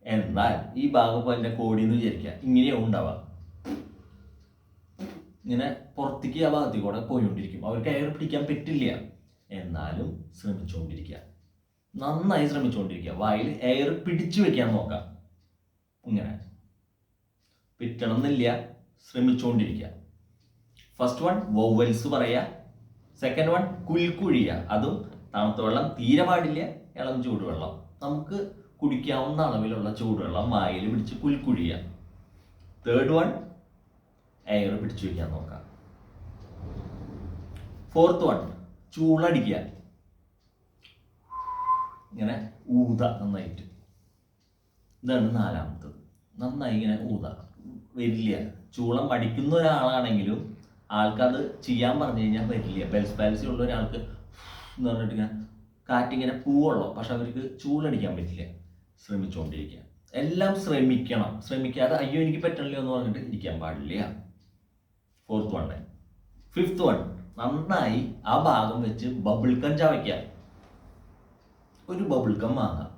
എന്നാൽ ഈ ഭാഗം പോലെ കോടിയെന്ന് വിചാരിക്കുക, ഇങ്ങനെയാവും ഉണ്ടാവുക, ഇങ്ങനെ പുറത്തേക്ക് ആ ഭാഗത്തേക്ക് കൂടെ പോയിക്കൊണ്ടിരിക്കും. അവർക്ക് എയർ പിടിക്കാൻ പറ്റില്ല, എന്നാലും ശ്രമിച്ചുകൊണ്ടിരിക്കുക, നന്നായി ശ്രമിച്ചുകൊണ്ടിരിക്കുക. വായിൽ എയർ പിടിച്ചു വെക്കാൻ നോക്കാം. ഇങ്ങനെ പിറ്റണമെന്നില്ല, ശ്രമിച്ചുകൊണ്ടിരിക്കുക. ഫസ്റ്റ് 1 വോവൽസ് പറയുക. സെക്കൻഡ് 1 കുൽക്കുഴിയ, അതും തണുത്ത വെള്ളം തീരെ പാടില്ല, ഇളം ചൂടുവെള്ളം, നമുക്ക് കുടിക്കാവുന്ന അളവിലുള്ള ചൂടുവെള്ളം വായിൽ പിടിച്ച് കുൽക്കുഴിയ. തേർഡ് 1 എയർ പിടിച്ചു വയ്ക്കാൻ നോക്കാം. ഫോർത്ത് 1 ചൂളടിക്കുക, ഇങ്ങനെ ഊത നന്നായിട്ട്. ഇതാണ് നാലാമത്തത്, നന്നായി ഇങ്ങനെ ഊത. വരില്ല, ചൂളം അടിക്കുന്ന ഒരാളാണെങ്കിലും ആൾക്കത് ചെയ്യാൻ പറഞ്ഞു കഴിഞ്ഞാൽ വരില്ല. ബെൽസ് പാൽസി ഉള്ള ഒരാൾക്ക് എന്ന് പറഞ്ഞിട്ട് ഇങ്ങനെ കാറ്റിങ്ങനെ പൂവുള്ളൂ, പക്ഷെ അവർക്ക് ചൂളടിക്കാൻ പറ്റില്ല. ശ്രമിച്ചുകൊണ്ടിരിക്കുക. എല്ലാം ശ്രമിക്കണം. ശ്രമിക്കാതെ അയ്യോ എനിക്ക് പറ്റണില്ല എന്ന് പറഞ്ഞിട്ട് ഇരിക്കാൻ പാടില്ല. 4th one. 5th വൺ, നന്നായി ആ ഭാഗം വെച്ച് ബബിൾക്കം ചവയ്ക്കുക. ഒരു ബബിൾക്കം വാങ്ങാം,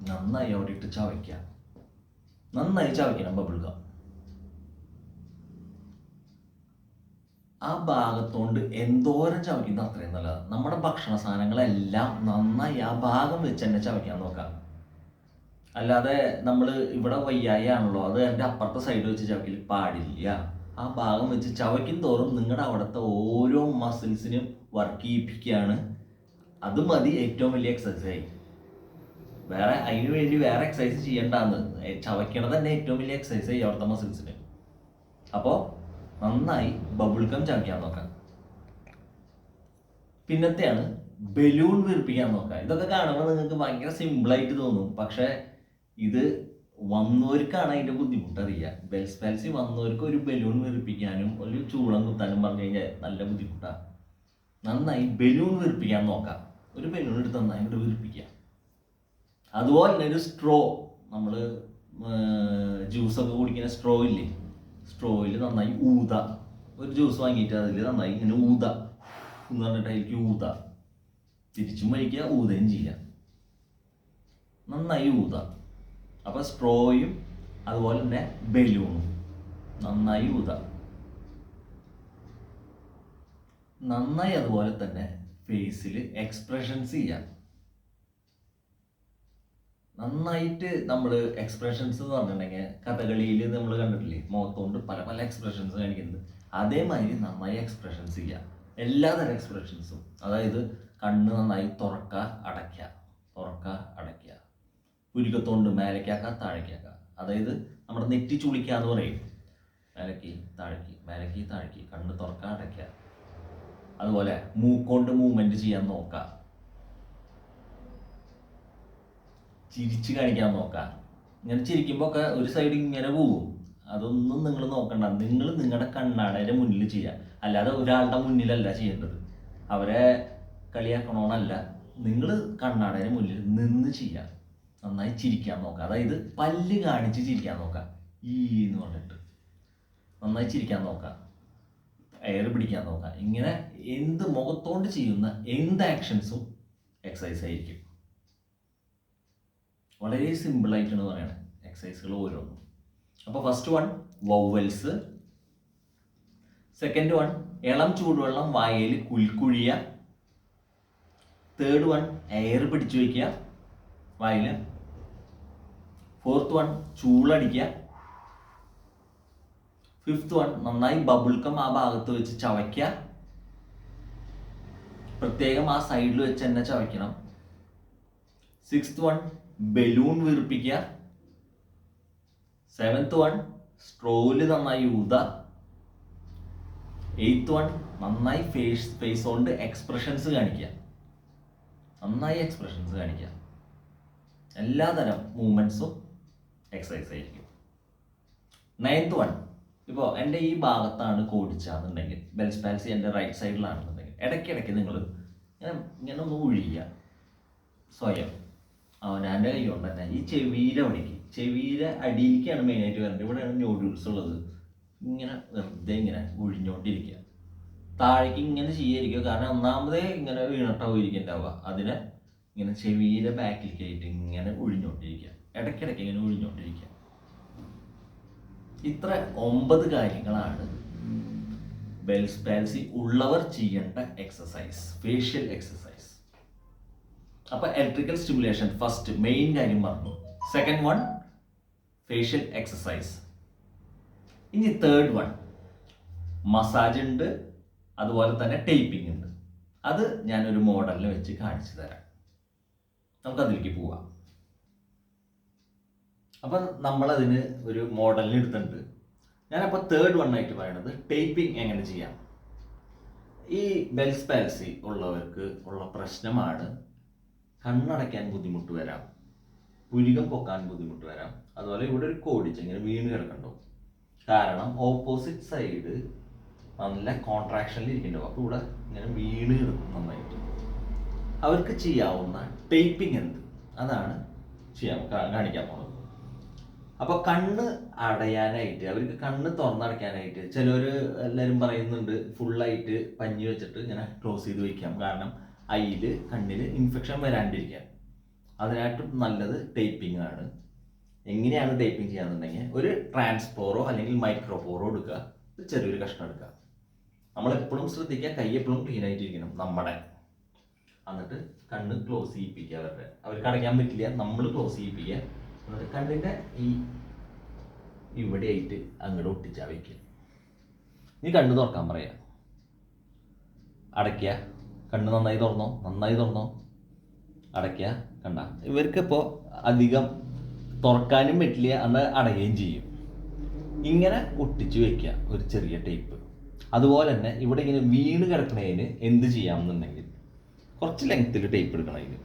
നന്നായി അവിടെ ഇട്ട് ചവയ്ക്കുക. നന്നായി ചവയ്ക്കണം ബബിൾക്കം. ആ ഭാഗത്തോണ്ട് എന്തോരം ചവയ്ക്കുന്നത് അത്രയും നല്ലതാണ്. നമ്മുടെ ഭക്ഷണ സാധനങ്ങളെല്ലാം നന്നായി ആ ഭാഗം വെച്ച് തന്നെ ചവയ്ക്കാൻ നോക്കാം. അല്ലാതെ നമ്മൾ ഇവിടെ വയ്യായി ആണല്ലോ, അത് എൻ്റെ അപ്പുറത്തെ സൈഡ് വെച്ച് ചവയ്ക്കൽ പാടില്ല. ആ ഭാഗം വെച്ച് ചവയ്ക്കും തോറും നിങ്ങളുടെ അവിടുത്തെ ഓരോ മസിൽസിനും വർക്ക് ചെയ്യിപ്പിക്കുകയാണ്. അത് മതി ഏറ്റവും വലിയ എക്സസൈസ്. വേറെ അതിന് വേണ്ടി വേറെ എക്സസൈസ് ചെയ്യേണ്ടാന്ന്. ചവയ്ക്കണത് തന്നെ ഏറ്റവും വലിയ എക്സസൈസ് അവിടുത്തെ മസിൽസിന്. അപ്പോൾ നന്നായി ബബിൾക്കം ചവയ്ക്കാൻ നോക്കാം. പിന്നത്തെയാണ് ബലൂൺ വീർപ്പിക്കാൻ നോക്കാം. ഇതൊക്കെ കാണുമ്പോൾ നിങ്ങൾക്ക് ഭയങ്കര സിമ്പിളായിട്ട് തോന്നും, പക്ഷേ ഇത് വന്നവർക്കാണ് അതിൻ്റെ ബുദ്ധിമുട്ടറിയുക. ബെൽസ് പാൽസി വന്നവർക്ക് ഒരു ബലൂൺ വീർപ്പിക്കാനും ഒരു ചൂളം കുത്താനും പറഞ്ഞു കഴിഞ്ഞാൽ നല്ല ബുദ്ധിമുട്ടാണ്. നന്നായി ബലൂൺ വീർപ്പിക്കാൻ നോക്കാം. ഒരു ബലൂൺ എടുത്ത് നന്നായി ഇവിടെ വീർപ്പിക്കുക. അതുപോലെ തന്നെ ഒരു സ്ട്രോ, നമ്മൾ ജ്യൂസൊക്കെ കുടിക്കുന്ന സ്ട്രോ ഇല്ലേ, സ്ട്രോയിൽ നന്നായി ഊത. ഒരു ജ്യൂസ് വാങ്ങിയിട്ട് അതിൽ നന്നായി ഇങ്ങനെ ഊത എന്ന് പറഞ്ഞിട്ട് അതിലേക്ക് ഊത. തിരിച്ചും വലിക്കുക, ഊതയും ചെയ്യുക. നന്നായി ഊത. അപ്പോൾ സ്ട്രോയും അതുപോലെ തന്നെ ബലൂണും നന്നായി ഊത. നന്നായി അതുപോലെ തന്നെ ഫേസിൽ എക്സ്പ്രഷൻസ് ചെയ്യാം. നന്നായിട്ട് നമ്മൾ എക്സ്പ്രഷൻസ് എന്ന് പറഞ്ഞിട്ടുണ്ടെങ്കിൽ കഥകളിയിൽ നമ്മൾ കണ്ടിട്ടില്ലേ, മുഖത്തോണ്ട് പല പല എക്സ്പ്രഷൻസ് കാണിക്കുന്നത്. അതേമാതിരി നന്നായി എക്സ്പ്രഷൻസ് ചെയ്യുക. എല്ലാതരം എക്സ്പ്രഷൻസും. അതായത് കണ്ണ് നന്നായി തുറക്കുക, അടയ്ക്കുക, തുറക്കുക, അടയ്ക്കുക. പുരികത്തോണ്ട് മേലേക്കാക്കുക, താഴേക്കാക്കുക. അതായത് നമ്മുടെ നെറ്റി ചുളിക്കുക എന്ന് പറയും. മേലേക്ക് താഴേക്ക്, മേലേക്ക് താഴേക്ക്, കണ്ണ് തുറക്കുക, അടയ്ക്കുക. അതുപോലെ മൂക്കൊണ്ട് മൂവ്മെന്റ് ചെയ്യാൻ നോക്കുക. ചിരിച്ച് കാണിക്കാൻ നോക്കാം. ഇങ്ങനെ ചിരിക്കുമ്പോൾ ഒക്കെ ഒരു സൈഡ് ഇങ്ങനെ പോകും. അതൊന്നും നിങ്ങൾ നോക്കണ്ട. നിങ്ങൾ നിങ്ങളുടെ കണ്ണാടയുടെ മുന്നിൽ ചെയ്യുക. അല്ലാതെ ഒരാളുടെ മുന്നിലല്ല ചെയ്യേണ്ടത്. അവരെ കളിയാക്കണമെന്നല്ല, നിങ്ങൾ കണ്ണാടയുടെ മുന്നിൽ നിന്ന് ചെയ്യുക. നന്നായി ചിരിക്കാൻ നോക്കുക. അതായത് പല്ല് കാണിച്ച് ചിരിക്കാൻ നോക്കുക. ഈ എന്ന് പറഞ്ഞിട്ട് നന്നായി ചിരിക്കാൻ നോക്കുക. എയർ പിടിക്കാൻ നോക്കുക. ഇങ്ങനെ എന്ത് മുഖത്തോണ്ട് ചെയ്യുന്ന എന്ത് ആക്ഷൻസും എക്സസൈസ് ആയിരിക്കും. വളരെ സിമ്പിളായിട്ടാണ് പറയണത് എക്സസൈസുകൾ ഓരോന്നും. അപ്പോൾ first one vowels. Second one ഇളം ചൂടുവെള്ളം വായയിൽ കുൽക്കുഴിയ. തേർഡ് വൺ എയർ പിടിച്ചു വയ്ക്കുക വായിൽ. 4th വൺ ചൂളടിക്കുക. 5th വൺ നന്നായി ബബിൾക്കം ആ ഭാഗത്ത് വെച്ച് ചവയ്ക്കുക. പ്രത്യേകം ആ സൈഡിൽ വെച്ച് തന്നെ ചവയ്ക്കണം. 6th വൺ ബലൂൺ വീർപ്പിക്കുക. 7th വൺ സ്ട്രോയില് നന്നായി ഊത. 8th വൺ നന്നായി ഫേസ് കൊണ്ട് എക്സ്പ്രഷൻസ് കാണിക്കുക. നന്നായി എക്സ്പ്രഷൻസ് കാണിക്കുക. എല്ലാതരം മൂവ്മെന്റ്സും എക്സസൈസ് ആയിരിക്കും. 9th വൺ, ഇപ്പോൾ എൻ്റെ ഈ ഭാഗത്താണ് കോടിച്ചാന്നുണ്ടെങ്കിൽ, ബെൽസ് പാൽസി എൻ്റെ റൈറ്റ് സൈഡിലാണെന്നുണ്ടെങ്കിൽ, ഇടയ്ക്കിടയ്ക്ക് നിങ്ങൾ ഇങ്ങനെ ഒന്ന് ഒഴിയുക സ്വയം. അവനാൻ്റെ കൈ കൊണ്ട് തന്നെ ഈ ചെവിയുടെ അവിടേക്ക്, ചെവിയുടെ അടിയിലേക്കാണ് മെയിനായിട്ട് വരുന്നത്. ഇവിടെയാണ് നോഡ്യൂൾസ് ഉള്ളത്. ഇങ്ങനെ വെറുതെ ഇങ്ങനെ ഒഴിഞ്ഞുകൊണ്ടിരിക്കുക. താഴേക്ക് ഇങ്ങനെ ചെയ്യാതിരിക്കുക. കാരണം ഒന്നാമതേ ഇങ്ങനെ വീണിട്ടാവും ഇരിക്കുന്നുണ്ടാവുക. അതിനെ ഇങ്ങനെ ചെവിയുടെ ബാക്കിലേക്കായിട്ട് ഇങ്ങനെ ഒഴിഞ്ഞുകൊണ്ടിരിക്കുക. ഇടയ്ക്കിടയ്ക്ക് ഇങ്ങനെ ഒഴിഞ്ഞുകൊണ്ടിരിക്കുക. ഇത്ര 9 കാര്യങ്ങളാണ് ബെൽസ് പാൽസി ഉള്ളവർ ചെയ്യേണ്ട എക്സസൈസ്, ഫേഷ്യൽ എക്സസൈസ്. അപ്പൊ ഇലക്ട്രിക്കൽ സ്റ്റിമുലേഷൻ ഫസ്റ്റ് മെയിൻ കാര്യം പറഞ്ഞു. Second one facial exercise. ഇനി തേർഡ് വൺ മസാജ് ഉണ്ട്, അതുപോലെ തന്നെ ടേപ്പിംഗ് ഉണ്ട്. അത് ഞാനൊരു മോഡലിൽ വെച്ച് കാണിച്ചു തരാം. നമുക്കതിലേക്ക് പോവാം. അപ്പം നമ്മളതിന് ഒരു മോഡലിന് എടുത്തിട്ടുണ്ട്. ഞാനപ്പോൾ തേർഡ് വൺ ആയിട്ട് പറയുന്നത് ടേപ്പിംഗ് എങ്ങനെ ചെയ്യാം. ഈ ബെൽസ് പാൽസി ഉള്ളവർക്ക് ഉള്ള പ്രശ്നമാണ് കണ്ണടയ്ക്കാൻ ബുദ്ധിമുട്ട് വരാം, പുരികം പൊക്കാൻ ബുദ്ധിമുട്ട് വരാം. അതുപോലെ ഇവിടെ ഒരു കോടിച്ച് ഇങ്ങനെ വീണ് കിടക്കണ്ടോ. കാരണം ഓപ്പോസിറ്റ് സൈഡ് നല്ല കോൺട്രാക്ഷനിൽ ഇരിക്കണ്ടോ. അപ്പോൾ ഇവിടെ ഇങ്ങനെ വീണ് കിടക്കും നന്നായിട്ട്. അവർക്ക് ചെയ്യാവുന്ന ടേപ്പിംഗ് എന്ത്, അതാണ് കാണിക്കാൻ പോകുന്നത്. അപ്പോൾ കണ്ണ് അടയാനായിട്ട്, അവർക്ക് കണ്ണ് തുറന്നടയ്ക്കാനായിട്ട് ചിലർ എല്ലാവരും പറയുന്നുണ്ട് ഫുള്ളായിട്ട് പഞ്ഞി വെച്ചിട്ട് ഇങ്ങനെ ക്ലോസ് ചെയ്ത് വയ്ക്കാം, കാരണം അതിൽ കണ്ണിൽ ഇൻഫെക്ഷൻ വരാണ്ടിരിക്കാൻ. അതിനായിട്ടും നല്ലത് ടേപ്പിംഗ് ആണ്. എങ്ങനെയാണ് ടേപ്പിംഗ് ചെയ്യാന്നുണ്ടെങ്കിൽ, ഒരു ട്രാൻസ്പോറോ അല്ലെങ്കിൽ മൈക്രോപോറോ എടുക്കുക, ചെറിയൊരു കഷ്ണം എടുക്കുക. നമ്മളെപ്പോഴും ശ്രദ്ധിക്കുക, കൈ എപ്പോഴും ക്ലീൻ ആയിട്ടിരിക്കണം നമ്മുടെ. എന്നിട്ട് കണ്ണ് ക്ലോസ് ചെയ്യിപ്പിക്കുക. അവർക്ക് അടയ്ക്കാൻ പറ്റില്ല, നമ്മൾ ക്ലോസ് ചെയ്യിപ്പിക്കുക. എന്നിട്ട് കണ്ണിൻ്റെ ഇവിടെ ആയിട്ട് അങ്ങോട്ട് ഒട്ടിച്ചാൽ വയ്ക്കുക. ഇനി കണ്ണ് തുറക്കാൻ പറയാം. അടയ്ക്കുക, കണ്ണ് നന്നായി തുറന്നോ, അടയ്ക്കുക. കണ്ട, ഇവർക്കിപ്പോൾ അധികം തുറക്കാനും പറ്റില്ല, അന്ന് അടയുകയും ചെയ്യും. ഇങ്ങനെ ഒട്ടിച്ച് വയ്ക്കുക ഒരു ചെറിയ ടേപ്പ്. അതുപോലെ തന്നെ ഇവിടെ ഇങ്ങനെ വീണ് കിടക്കണതിന് എന്ത് ചെയ്യാമെന്നുണ്ടെങ്കിൽ, കുറച്ച് ലെങ്ത്തിൽ ടേപ്പ് എടുക്കണതിന്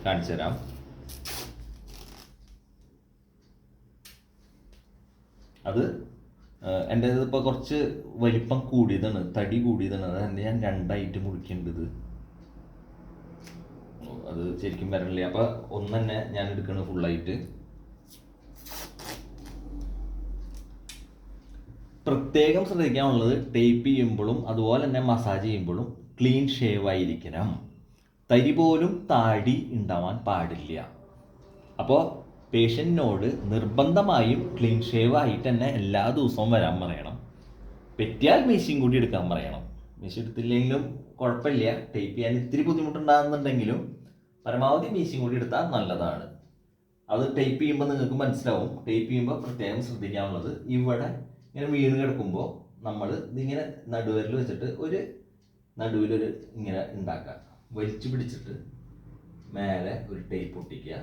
കാണിച്ചു തരാം. അത് എൻ്റെ ഇപ്പോൾ കുറച്ച് വലിപ്പം കൂടിയതാണ്, തടി കൂടിയതാണ്. അത് ഞാൻ രണ്ടായിട്ട് മുറിക്കേണ്ടത്, അത് ശരിക്കും വരണില്ല. അപ്പോൾ ഒന്ന് തന്നെ ഞാൻ എടുക്കുന്നത് ഫുള്ളായിട്ട്. പ്രത്യേകം ശ്രദ്ധിക്കാനുള്ളത്, ടേപ്പ് ചെയ്യുമ്പോഴും അതുപോലെ തന്നെ മസാജ് ചെയ്യുമ്പോഴും ക്ലീൻ ഷേവ് ആയിരിക്കണം. തരി പോലും താടി ഉണ്ടാവാൻ പാടില്ല. അപ്പോൾ പേഷ്യൻറ്റിനോട് നിർബന്ധമായും ക്ലീൻ ഷേവ് ആയിട്ട് തന്നെ എല്ലാ ദിവസവും വരാൻ പറയണം. പറ്റിയാൽ മീശയും കൂടി എടുക്കാൻ പറയണം. മീശ എടുത്തില്ലെങ്കിലും കുഴപ്പമില്ല, ടേപ്പ് ചെയ്യാൻ ഇത്തിരി ബുദ്ധിമുട്ടുണ്ടാകുന്നുണ്ടെങ്കിലും പരമാവധി മീശയും കൂടി എടുത്താൽ നല്ലതാണ്. അത് ടേപ്പ് ചെയ്യുമ്പോൾ നിങ്ങൾക്ക് മനസ്സിലാവും. ടേപ്പ് ചെയ്യുമ്പോൾ പ്രത്യേകം ശ്രദ്ധിക്കാനുള്ളത്, ഇവിടെ ഇങ്ങനെ വീണ് കിടക്കുമ്പോൾ നമ്മൾ ഇതിങ്ങനെ നടുവിരൽ വെച്ചിട്ട് ഒരു നടുവിലൊരു ഇങ്ങനെ ഉണ്ടാക്കുക, വലിച്ചു പിടിച്ചിട്ട് മേലെ ഒരു ടേപ്പ് ഒട്ടിക്കുക.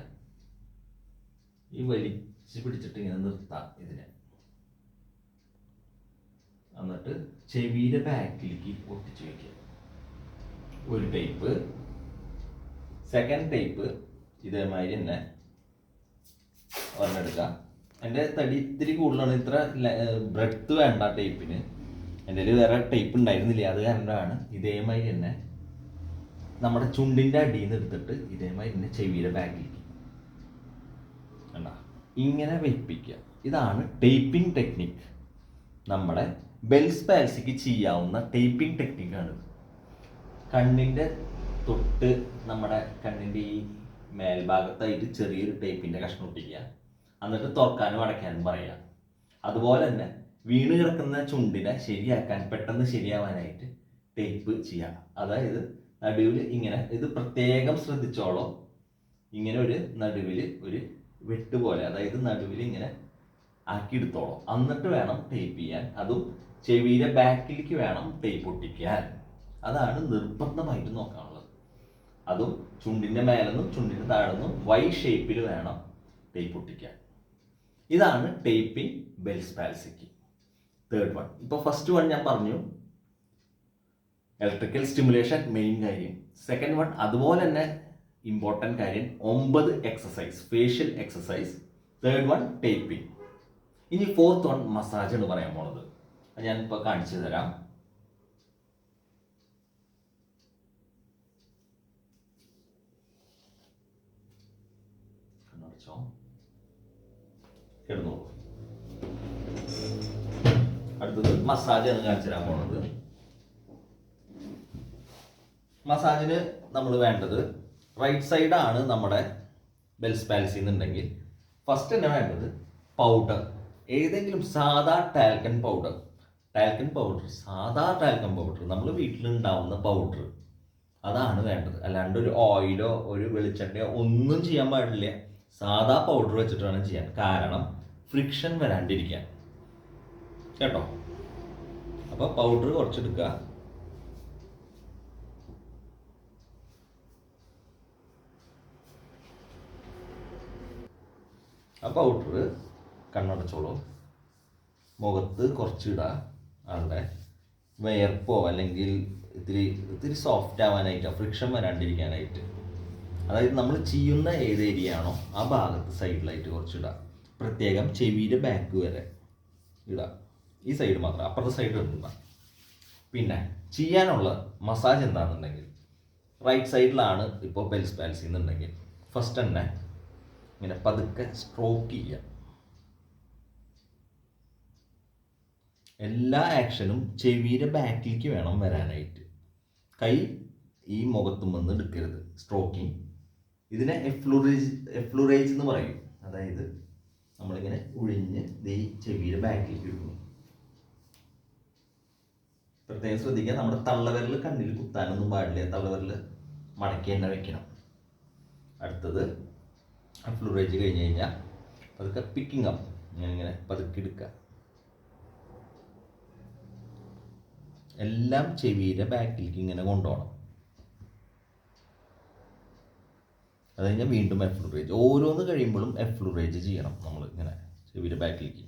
ഈ വലിച്ചു പിടിച്ചിട്ട് ഇങ്ങനെ നിർത്താം ഇതിനെ. എന്നിട്ട് ചെവിയുടെ ബാക്കിലേക്ക് ഒട്ടിച്ചു വയ്ക്കുക ഒരു ടേപ്പ്. സെക്കൻഡ് ടേപ്പ് ഇതേമാതിരി തന്നെ ഒരെണ്ണെടുക്കുക. എൻ്റെ തടി ഇത്തിരി കൂടുതലാണ്, ഇത്ര ബ്രെഡ്ത്ത് വേണ്ട ടേപ്പിന്. എൻ്റെ കയ്യിൽ വേറെ ടേപ്പ് ഉണ്ടായിരുന്നില്ല, അത് കാരണമാണ്. ഇതേമാതിരി തന്നെ നമ്മുടെ ചുണ്ടിൻ്റെ അടിയിൽ നിന്ന് എടുത്തിട്ട് ഇതേമാതിരി തന്നെ ചെവിയുടെ ബാക്കിലേക്ക് കണ്ട ഇങ്ങനെ വെപ്പിക്കുക. ഇതാണ് ടേപ്പിംഗ് ടെക്നിക്ക്. നമ്മുടെ ബെൽസ് പാൽസിക്ക് ചെയ്യാവുന്ന ടേപ്പിംഗ് ടെക്നിക്കാണ്. കണ്ണിൻ്റെ തൊട്ട് നമ്മുടെ കണ്ണിൻ്റെ ഈ മേൽഭാഗത്തായിട്ട് ചെറിയൊരു ടേപ്പിൻ്റെ കഷ്ണം ഒട്ടിക്കുക. എന്നിട്ട് തുറക്കാനും അടയ്ക്കാനും പറയുക. അതുപോലെ തന്നെ വീണ് കിടക്കുന്ന ചുണ്ടിനെ ശരിയാക്കാൻ, പെട്ടെന്ന് ശരിയാവാനായിട്ട് ടേപ്പ് ചെയ്യാം. അതായത് നടുവിൽ ഇങ്ങനെ, ഇത് പ്രത്യേകം ശ്രദ്ധിച്ചോളൂ, ഇങ്ങനെ ഒരു നടുവിൽ ഒരു വെട്ട് പോലെ, അതായത് നടുവിൽ ഇങ്ങനെ ആക്കിയെടുത്തോളൂ. എന്നിട്ട് വേണം ടേപ്പ് ചെയ്യാൻ. അതും ചെവിയുടെ ബാക്കിലേക്ക് വേണം ടേപ്പ് ഒട്ടിക്കാൻ. അതാണ് നിർബന്ധമായിട്ട് നോക്കാനുള്ളത്. അതും ചുണ്ടിൻ്റെ മേലെന്നും ചുണ്ടിൻ്റെ താഴെന്നും വൈ ഷേപ്പിൽ വേണം ടേപ്പ് ഒട്ടിക്കാൻ. ഇതാണ് ടേപ്പിംഗ് ബെൽസ് പാൽസിക്ക്. തേർഡ് വൺ, ഇപ്പോൾ ഫസ്റ്റ് വൺ ഞാൻ പറഞ്ഞു, ഇലക്ട്രിക്കൽ സ്റ്റിമുലേഷൻ മെയിൻ കാര്യം. സെക്കൻഡ് വൺ അതുപോലെ തന്നെ ഇമ്പോർട്ടൻ്റ് കാര്യം, 9 exercise, facial exercise. Third one taping. ഇനി ഫോർത്ത് വൺ മസാജ് എന്ന് പറയാൻ പോണത്. അത് ഞാനിപ്പോൾ കാണിച്ചു തരാം. കിടന്നു. അടുത്തത് മസാജ് എന്ന് കാണിച്ചു തരാൻ പോണത്. മസാജിന് നമ്മൾ വേണ്ടത്, റൈറ്റ് സൈഡാണ് നമ്മുടെ ബെൽസ് പാൽസി എന്നുണ്ടെങ്കിൽ ഫസ്റ്റ് തന്നെ വേണ്ടത് പൗഡർ. ഏതെങ്കിലും സാധാ ടാൽക്കൻ പൗഡർ, സാധാ ടാൽക്കൻ പൗഡർ, നമ്മൾ വീട്ടിലുണ്ടാവുന്ന പൗഡർ, അതാണ് വേണ്ടത്. അല്ലാണ്ട് ഒരു ഓയിലോ ഒരു വെളിച്ചെണ്ണയോ ഒന്നും ചെയ്യാൻ പാടില്ല. സാധാ പൗഡർ വെച്ചിട്ട് വേണം ചെയ്യാൻ, കാരണം ഫ്രിക്ഷൻ വരാണ്ടിരിക്കാൻ കേട്ടോ. അപ്പോൾ പൗഡർ കുറച്ചെടുക്കുക. ആ പൗഡർ കണ്ണടച്ചോളൂ. മുഖത്ത് കുറച്ചിടുക. ആളുടെ വിയർപ്പോ അല്ലെങ്കിൽ ഇത്തിരി സോഫ്റ്റ് ആവാനായിട്ടോ ഫ്രിക്ഷൻ വരാണ്ടിരിക്കാനായിട്ട്. അതായത് നമ്മൾ ചെയ്യുന്ന ഏത് ഏരിയ ആണോ ആ ഭാഗത്ത് സൈഡിലായിട്ട് കുറച്ചിടുക. പ്രത്യേകം ചെവിയുടെ ബാക്ക് വരെ ഇടുക. ഈ സൈഡ് മാത്രം, അപ്പുറത്തെ സൈഡ് ഇടുക. പിന്നെ ചെയ്യാനുള്ള മസാജ് എന്താണെന്നുണ്ടെങ്കിൽ, റൈറ്റ് സൈഡിലാണ് ഇപ്പോൾ ബെൽസ് പാൽസി എന്നുണ്ടെങ്കിൽ ഫസ്റ്റ് തന്നെ ഇങ്ങനെ പതുക്കെ സ്ട്രോക്ക് ചെയ്യുക. എല്ലാ ആക്ഷനും ചെവിയുടെ ബാക്കിലേക്ക് വേണം വരാനായിട്ട്. കൈ ഈ മുഖത്തുമെന്ന് എടുക്കരുത്. സ്ട്രോക്കിങ് ഇതിനെ എഫ്ലുറേജ് എന്ന് പറയും. അതായത് നമ്മളിങ്ങനെ ഒഴിഞ്ഞ് ഈ ചെവിയുടെ ബാക്കിലേക്ക് എടുക്കുന്നു. പ്രത്യേകം ശ്രദ്ധിക്കുക, നമ്മുടെ തള്ളവിരൽ കണ്ണിൽ കുത്താനൊന്നും പാടില്ല. തള്ളവിരൽ മടക്കി തന്നെ വെക്കണം. അടുത്തത് എഫ്ലുറേജ് കഴിഞ്ഞ് കഴിഞ്ഞാൽ പതുക്കെ പിക്കിങ് അപ്പ്, ഇങ്ങനെ പതുക്കെ എടുക്കുക. എല്ലാം ചെവിയുടെ ബാക്കിലേക്ക് ഇങ്ങനെ കൊണ്ടുപോകണം. അത് കഴിഞ്ഞാൽ വീണ്ടും എഫ്ലുറേജ്. ഓരോന്ന് കഴിയുമ്പോഴും എഫ്ലുറേജ് ചെയ്യണം നമ്മൾ ഇങ്ങനെ ചെവിയുടെ ബാക്കിലേക്ക്.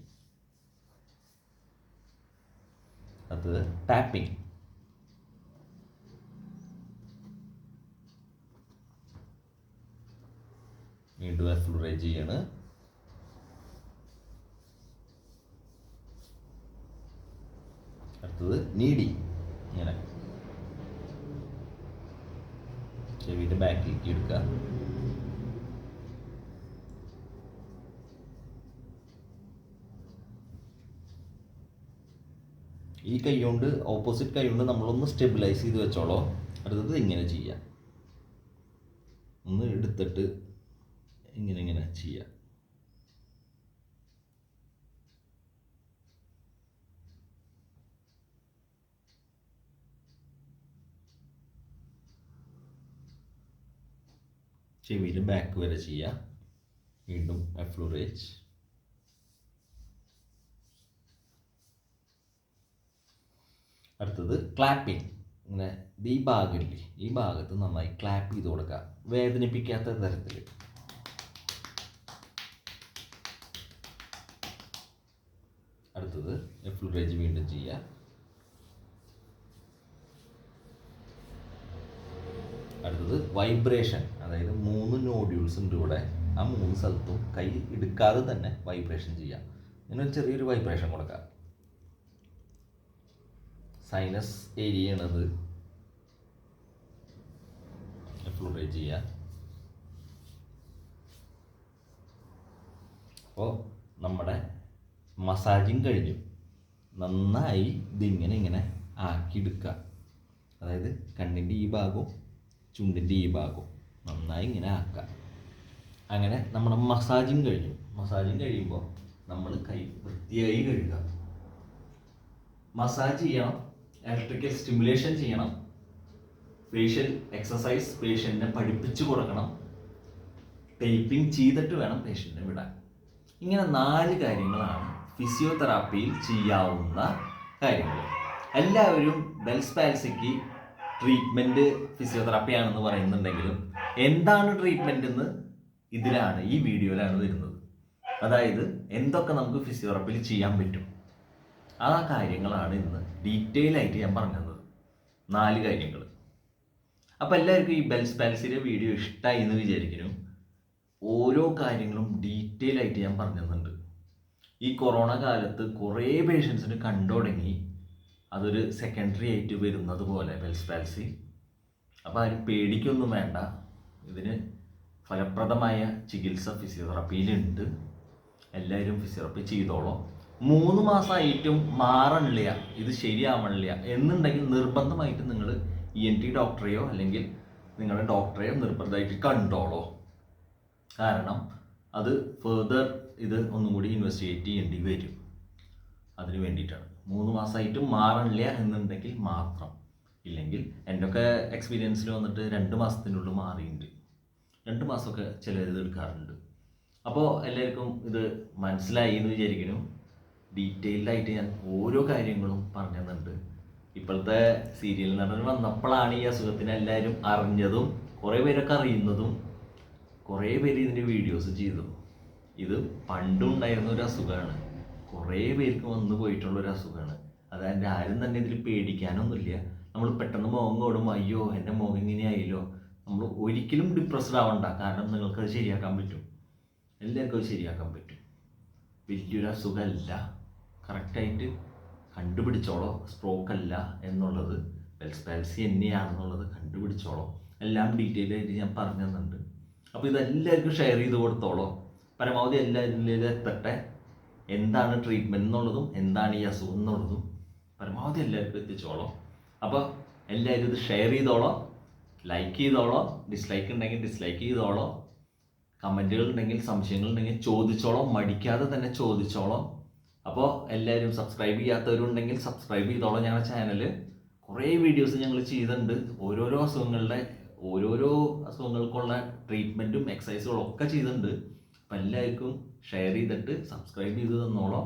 അത് ടാപ്പിംഗ്. വീണ്ടും എഫ്ലുറേജ് ചെയ്യാണ്. അടുത്തത് നീഡി, ഇങ്ങനെ ചെവിയുടെ ബാക്കിലേക്ക് എടുക്കുക. ഈ കൈ കൊണ്ട്, ഓപ്പോസിറ്റ് കൈ കൊണ്ട് നമ്മളൊന്ന് സ്റ്റെബിലൈസ് ചെയ്ത് വെച്ചോളോ. അടുത്തത് ഇങ്ങനെ ചെയ്യാം. ഒന്ന് എടുത്തിട്ട് ഇങ്ങനെ ഇങ്ങനെ ചെയ്യാം. ചെവിയിൽ ബാക്ക് വരെ ചെയ്യാം. വീണ്ടും എഫ്ലുറേജ്. അടുത്തത് ക്ലാപ്പിംഗ്. ഇങ്ങനെ ഈ ഭാഗമില്ലേ, ഈ ഭാഗത്ത് നന്നായി ക്ലാപ്പ് ചെയ്ത് കൊടുക്കുക, വേദനിപ്പിക്കാത്ത തരത്തിൽ. അടുത്തത് എഫ്ലുറേജ് വീണ്ടും ചെയ്യുക. അടുത്തത് വൈബ്രേഷൻ. അതായത് 3 നോഡ്യൂൾസ് ഉണ്ട് ഇവിടെ. ആ 3 സ്ഥലത്തും കൈ എടുക്കാതെ തന്നെ വൈബ്രേഷൻ ചെയ്യാം. ഇങ്ങനെ ചെറിയൊരു വൈബ്രേഷൻ കൊടുക്കുക. സൈനസ് ഏരിയയാണത്. എഫ്ലുറേജ് ചെയ്യുക. അപ്പോൾ നമ്മുടെ മസാജിങ് കഴിഞ്ഞു. നന്നായി ഇതിങ്ങനെ ഇങ്ങനെ ആക്കിയെടുക്കുക. അതായത് കണ്ണിൻ്റെ ഈ ഭാഗവും ചുണ്ടിൻ്റെ ഈ ഭാഗവും നന്നായി ഇങ്ങനെ ആക്കുക. അങ്ങനെ നമ്മുടെ മസാജിങ് കഴിഞ്ഞു. മസാജിങ് കഴിയുമ്പോൾ നമ്മൾ കൈ വൃത്തിയായി കഴുകുക. മസാജ് ചെയ്യണം, ഇലക്ട്രിക്കൽ സ്റ്റിമുലേഷൻ ചെയ്യണം, ഫേഷ്യൽ എക്സസൈസ് പേഷ്യൻറ്റിനെ പഠിപ്പിച്ചു കൊടുക്കണം, ടേപ്പിംഗ് ചെയ്തിട്ട് വേണം പേഷ്യൻറ്റിനെ വിടാൻ. ഇങ്ങനെ 4 കാര്യങ്ങളാണ് ഫിസിയോതെറാപ്പിയിൽ ചെയ്യാവുന്ന കാര്യങ്ങൾ. എല്ലാവരും ബെൽസ് പാൽസിക്ക് ട്രീറ്റ്മെൻറ്റ് ഫിസിയോതെറാപ്പിയാണെന്ന് പറയുന്നുണ്ടെങ്കിലും എന്താണ് ട്രീറ്റ്മെൻറ്റ് എന്ന് ഇതിലാണ്, ഈ വീഡിയോയിലാണ് വരുന്നത്. അതായത് എന്തൊക്കെ നമുക്ക് ഫിസിയോതെറാപ്പിയിൽ ചെയ്യാൻ പറ്റും, ആ കാര്യങ്ങളാണ് ഇന്ന് ഡീറ്റെയിൽ ആയിട്ട് ഞാൻ പറഞ്ഞത്. 4 കാര്യങ്ങൾ. അപ്പോൾ എല്ലാവർക്കും ഈ ബെൽസ് പാൽസിയുടെ വീഡിയോ ഇഷ്ടമായി എന്ന് വിചാരിക്കുന്നു. ഓരോ കാര്യങ്ങളും ഡീറ്റെയിൽ ആയിട്ട് ഞാൻ പറഞ്ഞു തന്നിട്ടുണ്ട്. ഈ കൊറോണ കാലത്ത് കുറേ പേഷ്യൻസിന് കണ്ടു തുടങ്ങി അതൊരു സെക്കൻഡറി ആയിട്ട് വരുന്നത് പോലെ ബെൽസ് പാൽസി. അപ്പോൾ അതിന് പേടിക്കൊന്നും വേണ്ട. ഇതിന് ഫലപ്രദമായ ചികിത്സ ഫിസിയോതെറാപ്പിയിലുണ്ട്. എല്ലാവരും ഫിസിയോതെറാപ്പി ചെയ്തോളൂ. 3 മാസമായിട്ടും മാറണില്ല, ഇത് ശരിയാവണില്ല എന്നുണ്ടെങ്കിൽ നിർബന്ധമായിട്ട് നിങ്ങൾ ENT ഡോക്ടറെയോ അല്ലെങ്കിൽ നിങ്ങളുടെ ഡോക്ടറെയോ നിർബന്ധമായിട്ട് കണ്ടോളൂ. കാരണം അത് ഫെർദർ ഇത് ഒന്നും കൂടി ഇൻവെസ്റ്റിഗേറ്റ് ചെയ്യേണ്ടി വരും. അതിന് വേണ്ടിയിട്ടാണ്. 3 മാസമായിട്ടും മാറണില്ല എന്നുണ്ടെങ്കിൽ മാത്രം. ഇല്ലെങ്കിൽ എൻ്റെയൊക്കെ എക്സ്പീരിയൻസിൽ വന്നിട്ട് 2 മാസത്തിനുള്ളിൽ മാറിയിട്ടുണ്ട്. 2 മാസമൊക്കെ ചിലത് എടുക്കാറുണ്ട്. അപ്പോൾ എല്ലാവർക്കും ഇത് മനസ്സിലായി എന്ന് വിചാരിക്കുന്നു. ഡീറ്റെയിൽഡായിട്ട് ഞാൻ ഓരോ കാര്യങ്ങളും പറഞ്ഞു തന്നിട്ടുണ്ട്. ഇപ്പോഴത്തെ സീരിയൽ നടൻ വന്നപ്പോഴാണ് ഈ അസുഖത്തിന് എല്ലാവരും അറിഞ്ഞതും കുറേ പേരൊക്കെ അറിയുന്നതും. കുറേ പേര് ഇതിൻ്റെ വീഡിയോസ് ചെയ്തു. ഇത് പണ്ടുണ്ടായിരുന്ന ഒരു അസുഖമാണ്. കുറേ പേർക്ക് വന്നു പോയിട്ടുള്ളൊരു അസുഖമാണ്. അതായത് ആരും തന്നെ ഇതിൽ പേടിക്കാനൊന്നുമില്ല. നമ്മൾ പെട്ടെന്ന് മുഖം കൂടും, അയ്യോ എൻ്റെ മുഖം ഇങ്ങനെയായില്ലോ. നമ്മൾ ഒരിക്കലും ഡിപ്രസ്ഡ് ആവണ്ട. കാരണം നിങ്ങൾക്കത് ശരിയാക്കാൻ പറ്റും. എല്ലാവർക്കും അത് ശരിയാക്കാൻ പറ്റും. വലിയൊരു അസുഖമല്ല. കറക്റ്റായിട്ട് കണ്ടുപിടിച്ചോളോ. സ്ട്രോക്ക് അല്ല എന്നുള്ളത്, ബെൽസ് പാൽസി തന്നെയാണെന്നുള്ളത് കണ്ടുപിടിച്ചോളോ. എല്ലാം ഡീറ്റെയിൽ ആയിട്ട് ഞാൻ പറഞ്ഞു തന്നിട്ടുണ്ട്. അപ്പോൾ ഇതെല്ലാവർക്കും ഷെയർ ചെയ്ത് കൊടുത്തോളൂ. പരമാവധി എല്ലാവരിലും എത്തട്ടെ. എന്താണ് ട്രീറ്റ്മെൻറ്റ് എന്നുള്ളതും എന്താണ് ഈ അസുഖം എന്നുള്ളതും പരമാവധി എല്ലാവർക്കും എത്തിച്ചോളൂ. അപ്പോൾ എല്ലാവരും ഇത് ഷെയർ ചെയ്തോളോ, ലൈക്ക് ചെയ്തോളോ, ഡിസ്ലൈക്ക് ഉണ്ടെങ്കിൽ ഡിസ്ലൈക്ക് ചെയ്തോളോ, കമൻറ്റുകൾ ഉണ്ടെങ്കിൽ സംശയങ്ങളുണ്ടെങ്കിൽ ചോദിച്ചോളോ, മടിക്കാതെ തന്നെ ചോദിച്ചോളോ. അപ്പോൾ എല്ലാവരും സബ്സ്ക്രൈബ് ചെയ്യാത്തവരുണ്ടെങ്കിൽ സബ്സ്ക്രൈബ് ചെയ്തോളോ. ഞങ്ങളുടെ ചാനൽ കുറേ വീഡിയോസ് ഞങ്ങൾ ചെയ്തിട്ടുണ്ട്. ഓരോരോ അസുഖങ്ങൾക്കുള്ള ട്രീറ്റ്മെൻറ്റും എക്സസൈസുകളും ഒക്കെ ചെയ്തിട്ടുണ്ട്. അപ്പോൾ എല്ലാവർക്കും ഷെയർ ചെയ്തിട്ട് സബ്സ്ക്രൈബ് ചെയ്ത് തന്നോളോ.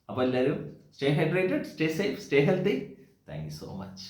അപ്പോൾ എല്ലാവരും stay hydrated, stay safe, stay healthy. Thank you so much.